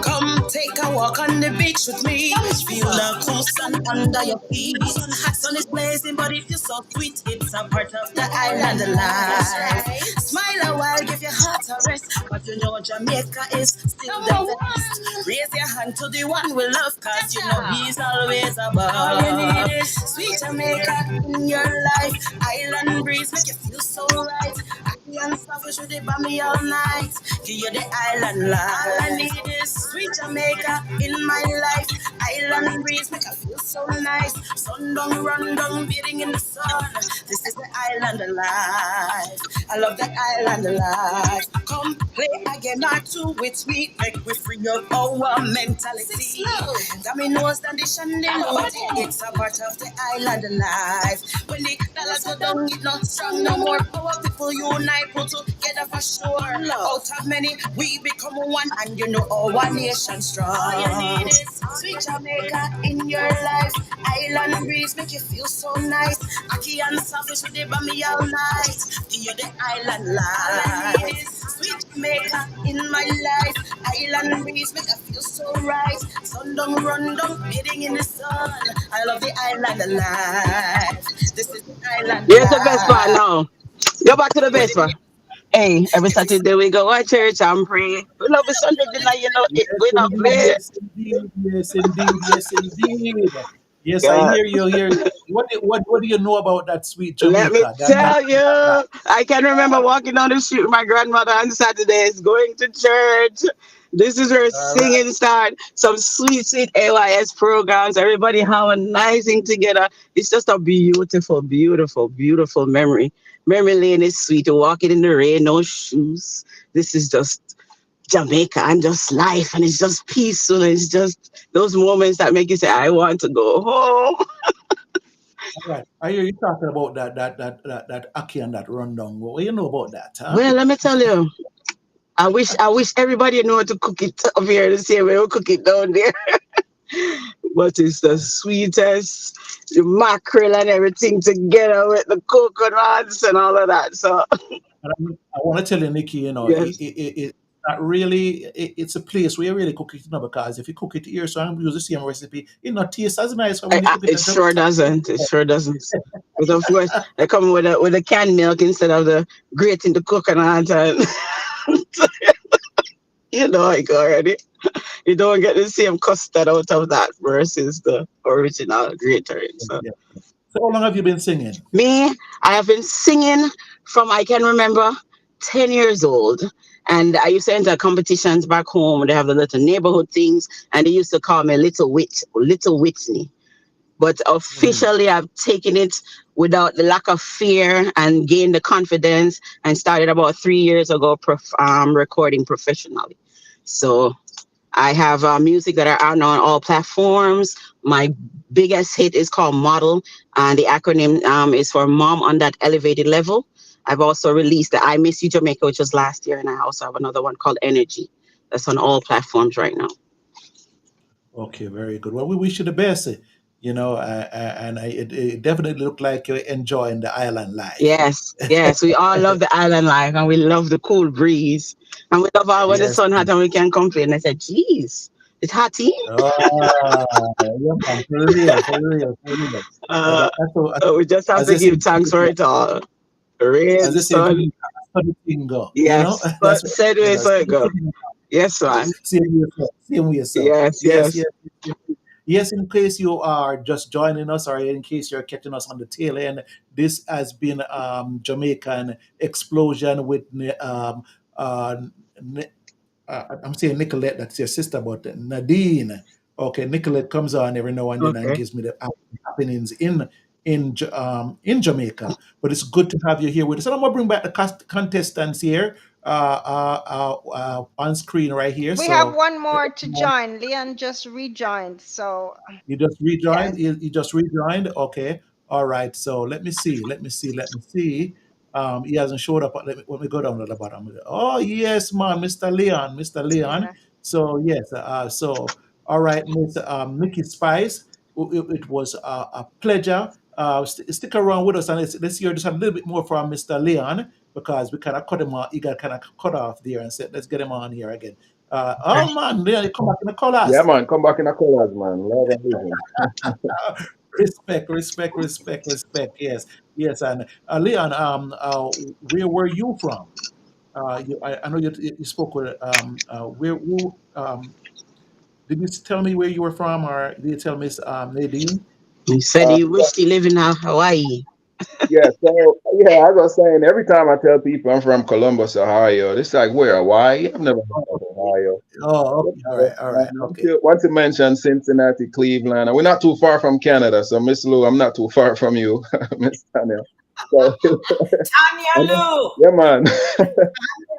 Come take a walk on the beach with me. Feel the cool sun under your feet. Hot sun is blazing, but it feels so sweet. It's a part of the island life. Smile a while, give your heart a rest. But you know Jamaica is still the best. Raise your hand to the one we love, cause you know he's always above. All you need is sweet Jamaica in your life. Island breeze make you feel so right. Happy and selfish with it by me all night. Give you the island life. All I need is sweet Jamaica in my life. Island breeze make you feel so nice. Sun down, run down, bathing in the sun. This is the island life. I love the island life. Come play a game or two with me. Make we free up our mentality. Dominoes and the chandelier. It's a part of the island life. When the dollars go down, it not strong no more. Our people unite, put together for sure. Out of many, we become one, and you know our nation strong. All you need is sweet Jamaica in your life. Island breeze make you feel so nice. Aki and selfish with the me all night. Give you the island life. All I need is sweet Jamaica in my life. Island breeze make you feel so right. Sun down, run down, bathing in the sun. I love the island life. This is the island Here's the best part life. now. Go back to the When best part. Hey, every every Saturday we go to church and pray. We love the Sunday dinner, Yes, we not indeed. play. Yes, indeed. Yes, indeed. Yes, indeed. Yes, I God. hear you. Hear you. What do you know about that sweet Let me Jamaica? tell you, That- I can remember walking down the street with my grandmother on Saturdays, going to church. This is where all right. singing start. Some sweet, sweet AYS programs. Everybody harmonizing together. It's just a beautiful, beautiful, beautiful memory. Memory lane is sweet. You're walking in the rain, no shoes. This is just Jamaica and just life, and it's just peaceful. It's just those moments that make you say, "I want to go home." All right. I hear you talking about that Aki and that rundown. What do you know about that, huh? Well, let me tell you. I wish everybody knew how to cook it up here the same way we cook it down there. But it's the sweetest, the mackerel and everything together with the coconuts and all of that. So And I want to tell you, Nikki, yes, it's not really, it's a place where you really cook it, because if you cook it here, so I'm use the same recipe, it not taste as nice when you cook it it at sure Jamaica. doesn't. It sure doesn't. But of course, they come with a canned milk instead of the grating the coconut, and you know it already. You don't get the same custard out of that versus the original grater. So Yeah. So how long have you been singing? me, I have been singing from I can remember 10 years old. And I used to enter competitions back home. They have the little neighborhood things, and they used to call me Little Whitney. But Mhm. officially, I've taken it without the lack of fear and gained the confidence and started about 3 years ago recording professionally. So I have music that are out now on all platforms. My biggest hit is called Model, and the acronym is for Mom on That Elevated Level. I've also released the I Miss You Jamaica, which was last year, and I also have another one called Energy. That's on all platforms right now. Okay, very good. Well, we wish you the best, and it definitely looked like you're enjoying the island life. Yes, yes, we all love the island life, and we love the cool breeze, and we love all when the Yes. sun hot and we can complain. I said, "Geez, it's hot here." Ah, yeah, man, for real, for real, for real. Uh, So, so we just have as to they say, give thanks for it all. Rain, as they say, sun, Jamaica, that's how the thing go. yes, but That's said what way that's so how it the go. thing. Yes, man. Same with yourself. Same with yourself. Yes, Yes, yes. yes, yes. Yes, in case you are just joining us or in case you're catching us on the tail end, this has been Jamaican Explosion with uh, I'm saying Nicolette, that's your sister, but Nadine. Okay, Nicolette comes on every now and then and Okay. gives me the happenings in Jamaica. But it's good to have you here with us. And I'm gonna bring back the contestants here on screen right here. We have So one more to join. Leon just rejoined. So, you just rejoined? yes. You just rejoined? Okay. All right. So let me see. Let me see. Let me see. He hasn't showed up. Let me go down to the bottom. Oh, yes, man. Mr. Leon. Mr. Leon. Yeah. So, yes. All right, Miss Nikki Spice. It was a pleasure. Stick around with us and let's hear just a little bit more from Mr. Leon because we kind of cut him off. He got kind of cut off there and said, let's get him on here again. Oh, man. Leon, you come back in the Yeah, colors. man, come back in the colors, man. Love and vision. Respect, respect, respect, respect. Yes, yes. And Leon, where were you from? I know you spoke with did you tell me where you were from, or did you tell Miss Nadine? He said Uh, he wished he lived in Hawaii. yeah, so yeah, as I was saying, every time I tell people I'm from Columbus, Ohio, it's like, where, Hawaii? I've never heard of Ohio. Oh, Yep, okay, all but, right, all right, okay. once you mention Cincinnati, Cleveland, and we're not too far from Canada, so Miss Lou, I'm not too far from you, Miss Tanya. So, Tanya and Lou. yeah, man.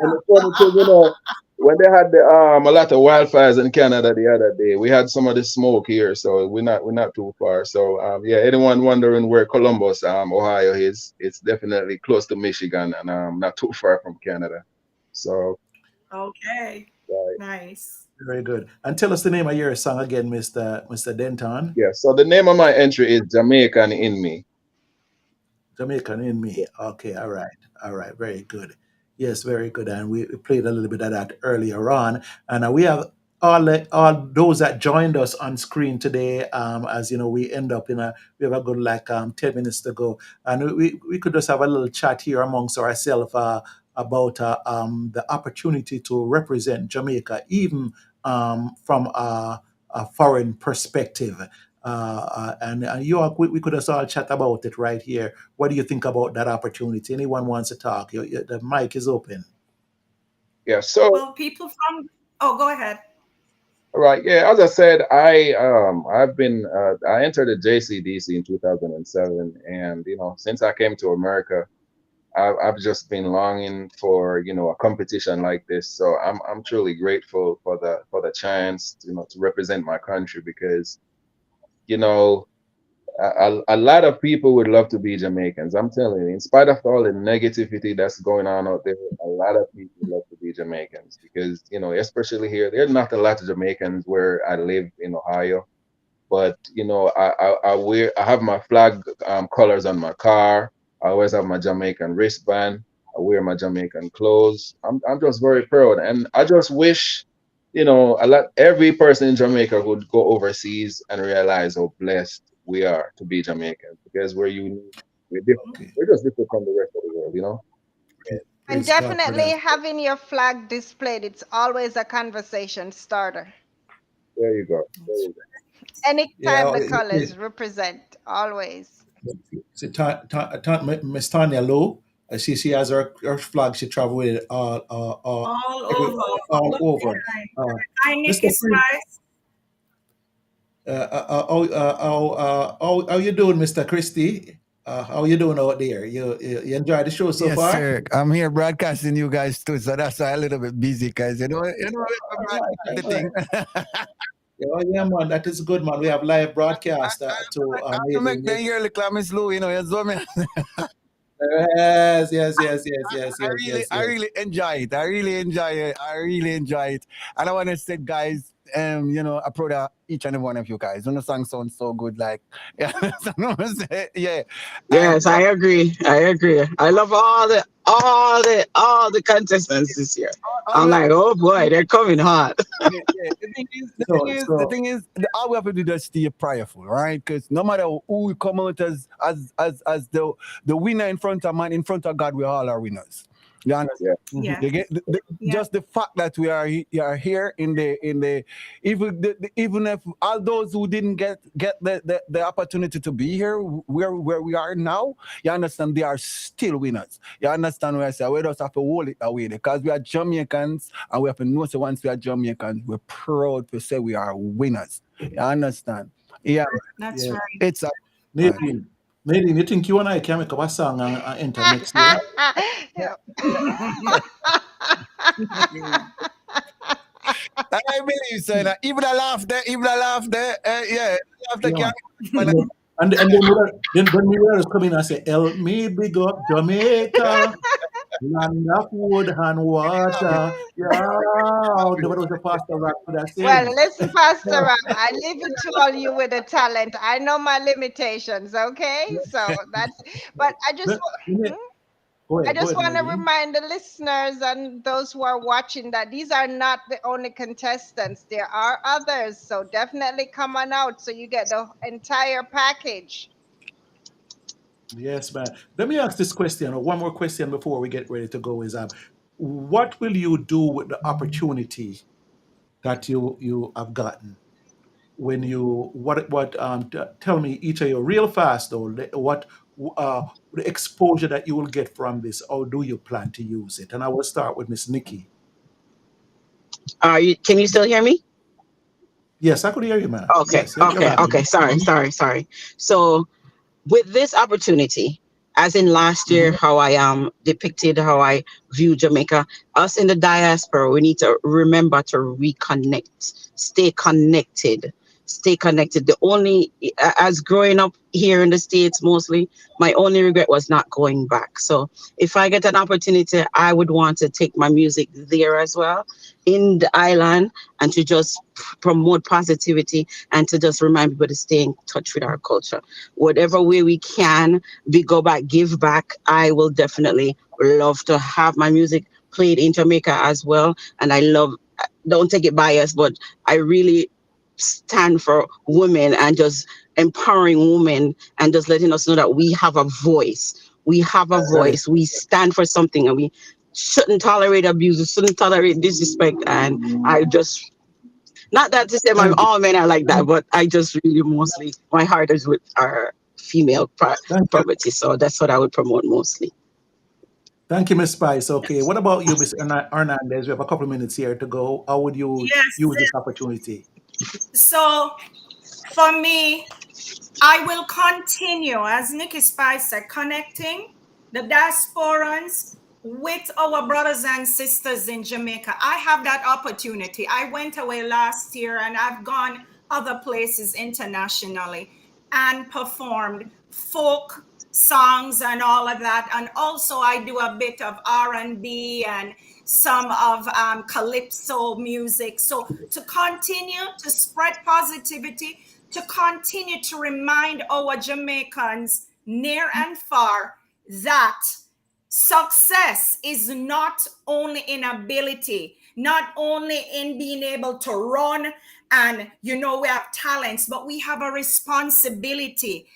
And the funny thing, when they had a lot of wildfires in Canada the other day, we had some of the smoke here, so we're not too far. So yeah, anyone wondering where Columbus, Ohio is, it's definitely close to Michigan and not too far from Canada. So Okay. right. Nice. Very good. And tell us the name of your song again, Mr. Denton. Yeah, so the name of my entry is Jamaican in Me. Jamaican in Yeah. me. Okay, all right. All right, very good. Yes, very good. And we played a little bit of that earlier on. And we have all those that joined us on screen today. As you know, we end up we have a good like 10 minutes to go. And we could just have a little chat here amongst ourselves about the opportunity to represent Jamaica, even from a foreign perspective. And you all, we could just all chat about it right here. What do you think about that opportunity? Anyone wants to talk? The mic is open. Yeah, so Well, people from, oh, go ahead. right, yeah, as I said, I entered the JCDC in 2007, and since I came to America, I've just been longing for a competition like this. So I'm truly grateful for the chance to represent my country because you know a lot of people would love to be Jamaicans. I'm telling you, in spite of all the negativity that's going on out there, a lot of people love to be Jamaicans because especially here, there's not a lot of Jamaicans where I live in Ohio, but I have my flag colors on my car. I always have my Jamaican wristband. I wear my Jamaican clothes. I'm just very proud, and I just wish every person in Jamaica would go overseas and realize how blessed we are to be Jamaicans because we're unique, we're different, Okay. we're just different from the rest of the world. And Praise God for definitely that. having your flag displayed, it's always a conversation starter. There you go. There you go. Yeah. Anytime the colors represent, always. See, Miss Tanya Lowe, she has her flag. She travel with it All every, over. all Look over. behind. Uh, Hi, Nikki Mr. Prince, Spice. how you doing, Mr. Christie? How you doing out there? You enjoy the show so Yes, far? sir. I'm here broadcasting you guys too, so that's why I'm a little bit busy, guys. All right, The all right. thing. Yeah, oh, yeah, man, that is good, man. We have live broadcast to I have to maybe make the next. year look like Miss Lou, you so me. Yes, yes, yes, yes, yes, I yes, really, yes, I yes. really enjoy it. I really enjoy it. I really enjoy it. And I want to say, guys, I'm proud of each and every one of you guys. When the song sounds so good, like, yeah, so I'm gonna say, yeah. And Yes, I agree. I agree. I love all the contestants this year. I'm all, like, oh boy, they're coming hot. yeah, yeah. The thing is, all we have to do is stay prayerful, right? Because no matter who we come out as the winner in front of man, in front of God, we all are winners. You understand? Yeah. You get just the fact that we are here in the even if all those who didn't get the opportunity to be here where we are now, you understand, they are still winners. You understand what I say? We just have to hold it away because we are Jamaicans and we have to know, so once we are Jamaicans, we're proud to say we are winners. You understand? Yeah, That's Yeah. right. it's a Nadine, Nadine, you think you and I can make up a song and enter next year? Yep. I believe so. Even I laugh there, yeah, laugh the Yeah. can. Yeah. And then we will come in and say, "Help me big up Jamaica, land of wood and water." Yeah, that was the pastor rock for that Well, sing. listen, Pastor Rob, I leave it to all you with the talent. I know my limitations, okay? So that's, but Let- let me- I Go just ahead, want to Nadine. remind the listeners and those who are watching that these are not the only contestants. There are others. So definitely come on out so you get the entire package. Yes, man. Let me ask this question, or one more question before we get ready to go. Is what will you do with the opportunity that you have gotten when you what tell me each of you real fast though what uh the exposure that you will get from this, or do you plan to use it? And I will start with Miss Nikki. Can you still hear me? Yes, I could hear you, man. Okay, Yes, you're okay, right. okay. Sorry. So with this opportunity, as in last year, Mhm. how I depicted how I view Jamaica, us in the diaspora, we need to remember to reconnect, stay connected. The only, as growing up here in the States mostly, my only regret was not going back. So if I get an opportunity, I would want to take my music there as well in the island and to just promote positivity and to just remind people to stay in touch with our culture whatever way we can, we go back, give back. I will definitely love to have my music played in Jamaica as well. And I love, don't take it biased, but I really stand for women and just empowering women and just letting us know that we have a voice. We have a Right. voice. We stand for something and we shouldn't tolerate abuse, we shouldn't tolerate disrespect. And I just, not that to say my Thank you. all men are like that, but I just really mostly my heart is with our female Thank you. property, so that's what I would promote mostly. Thank you, Miss Spice. Okay, what about you, Miss Hernandez? We have a couple of minutes here to go. How would you use Yes. this opportunity? So for me, I will continue, as Nikki Spice said, connecting the diasporans with our brothers and sisters in Jamaica. I have that opportunity. I went away last year and I've gone other places internationally and performed folk songs and all of that. And also I do a bit of R&B and some of calypso music. So to continue to spread positivity, to continue to remind our Jamaicans near and far that success is not only in ability, not only in being able to run and we have talents, but we have a responsibility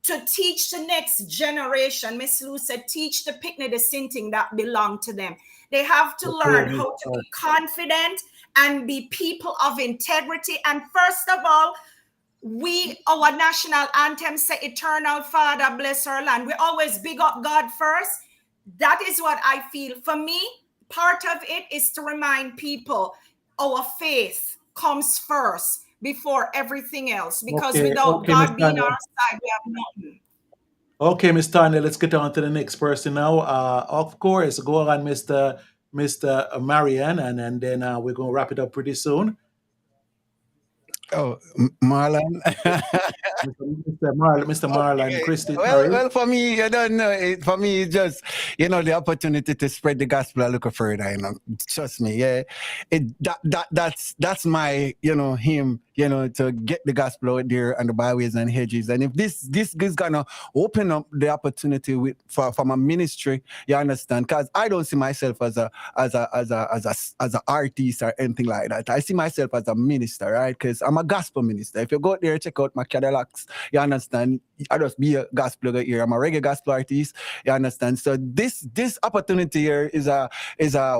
to teach the next generation. Miss Lou said, teach the picnic the sinting that belong to them. They have to Okay, learn Miss how to be confident and be people of integrity. And first of all, our national anthem say, Eternal Father, bless our land. We always big up God first. That is what I feel. For me, part of it is to remind people our faith comes first before everything else. Because without okay, Miss God being Tanya. our side, we have nothing. Okay, Miss Tanya, let's get on to the next person now. Of course, go on, Mr. Marian, and then we're gonna wrap it up pretty soon. Oh, Marlon. Mr. Marlon Okay. Christie, Well, sorry. well, for me, I don't know. For me, it's just the opportunity to spread the gospel a little further. Trust me, yeah. That's my him. To get the gospel out there and the byways and hedges. And if this is gonna open up the opportunity for my ministry, you understand? Because I don't see myself as a artist or anything like that. I see myself as a minister, right? Because I'm a gospel minister. If you go out there, check out my Cadillacs, you understand? I just be a gospel here. I'm a reggae gospel artist. You understand? So this opportunity here is a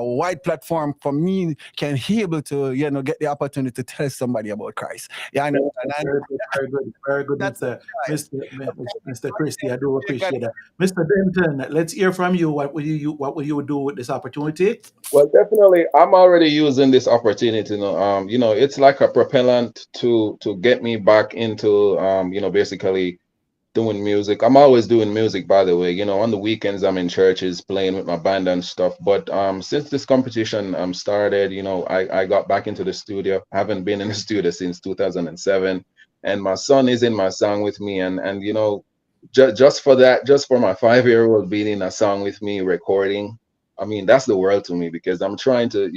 wide platform for me can be able to get the opportunity to tell somebody about Christ. Yeah, understand? And Very good, very good, very good, that's Mr. Christie. I do appreciate that. Mr. Denton, let's hear from you. What will you do with this opportunity? Well, definitely, I'm already using this opportunity. It's like a propellant to get me back into, basically doing music. I'm always doing music, by the way. On the weekends I'm in churches playing with my band and stuff. But since this competition started, I got back into the studio. I haven't been in the studio since 2007, and my son is in my song with me. And just for that, just for my 5-year-old being in a song with me recording. I mean, that's the world to me because I'm trying to,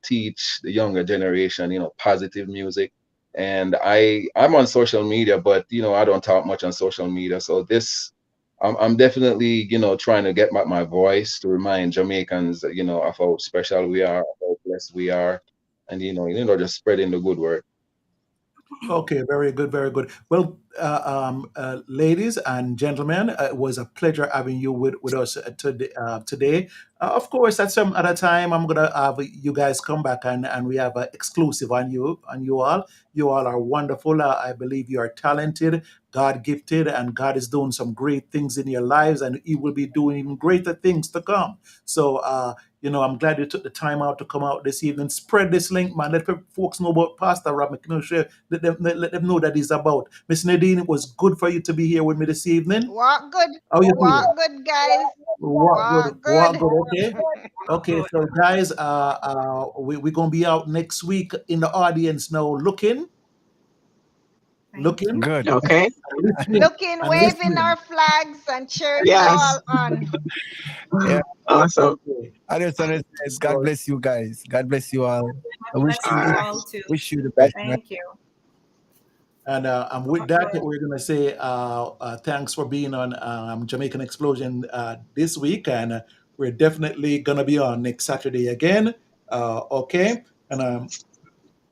teach the younger generation, positive music. And I'm on social media, but I don't talk much on social media. So this, I'm definitely trying to get back my voice to remind Jamaicans, of how special we are, how blessed we are, and just spreading the good word. Okay, very good, very good. Well, ladies and gentlemen, it was a pleasure having you with us today. Of course, at some other time, I'm gonna have you guys come back and we have an exclusive on you all. You all are wonderful. I believe you are talented, God gifted, and God is doing some great things in your lives, and He will be doing even greater things to come. So, I'm glad you took the time out to come out this evening. Spread this link, man. Let folks know about Pastor Rob McNaughton. Let them know that he's about. Miss Nadine, it was good for you to be here with me this evening. Walk good. How you Walk doing? good, guys. What good? Walk What good. good? Okay. Okay. So guys, we're gonna be out next week in the audience now, Thank you. looking, good. Okay. and listening, Looking, and waving listening. our flags and cheering you Yes. all on. Yeah. Awesome. Okay. I just want to say, God So bless you guys. God bless you all. I God bless you all too. wish you the best. Right? Thank you. And with Walk that, good. we're going to say thanks for being on Jamaican Explosion this week. And we're definitely going to be on next Saturday again. Okay. And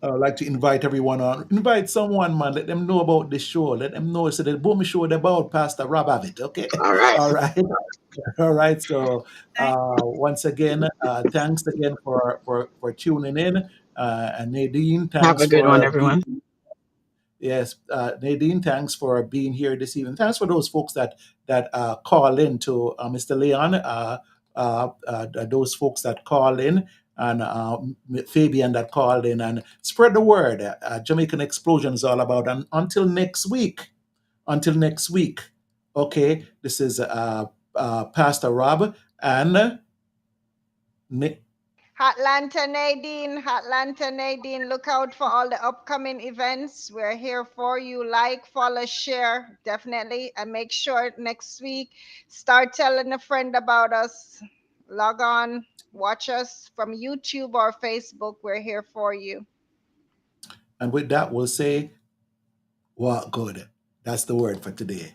I'd like to invite everyone on. Invite someone, man. Let them know about the show. Let them know. So the boom show about Pastor Rob Abbott. Okay. All right. All right. All right. So Thank once again, thanks again for tuning in. And Nadine, Have thanks a good one, for everyone. being. Yes, Nadine, thanks for being here this evening. Thanks for those folks that call in to Mr. Leon, those folks that call in, and Fabian that called in, and spread the word. Jamaican Explosion is all about. And until next week, okay, this is Pastor Rob and Nick. Atlanta Nadine, look out for all the upcoming events. We're here for you. Like, follow, share, definitely. And make sure next week, start telling a friend about us. Log on, watch us from YouTube or Facebook. We're here for you. And with that, we'll say, what good. That's the word for today.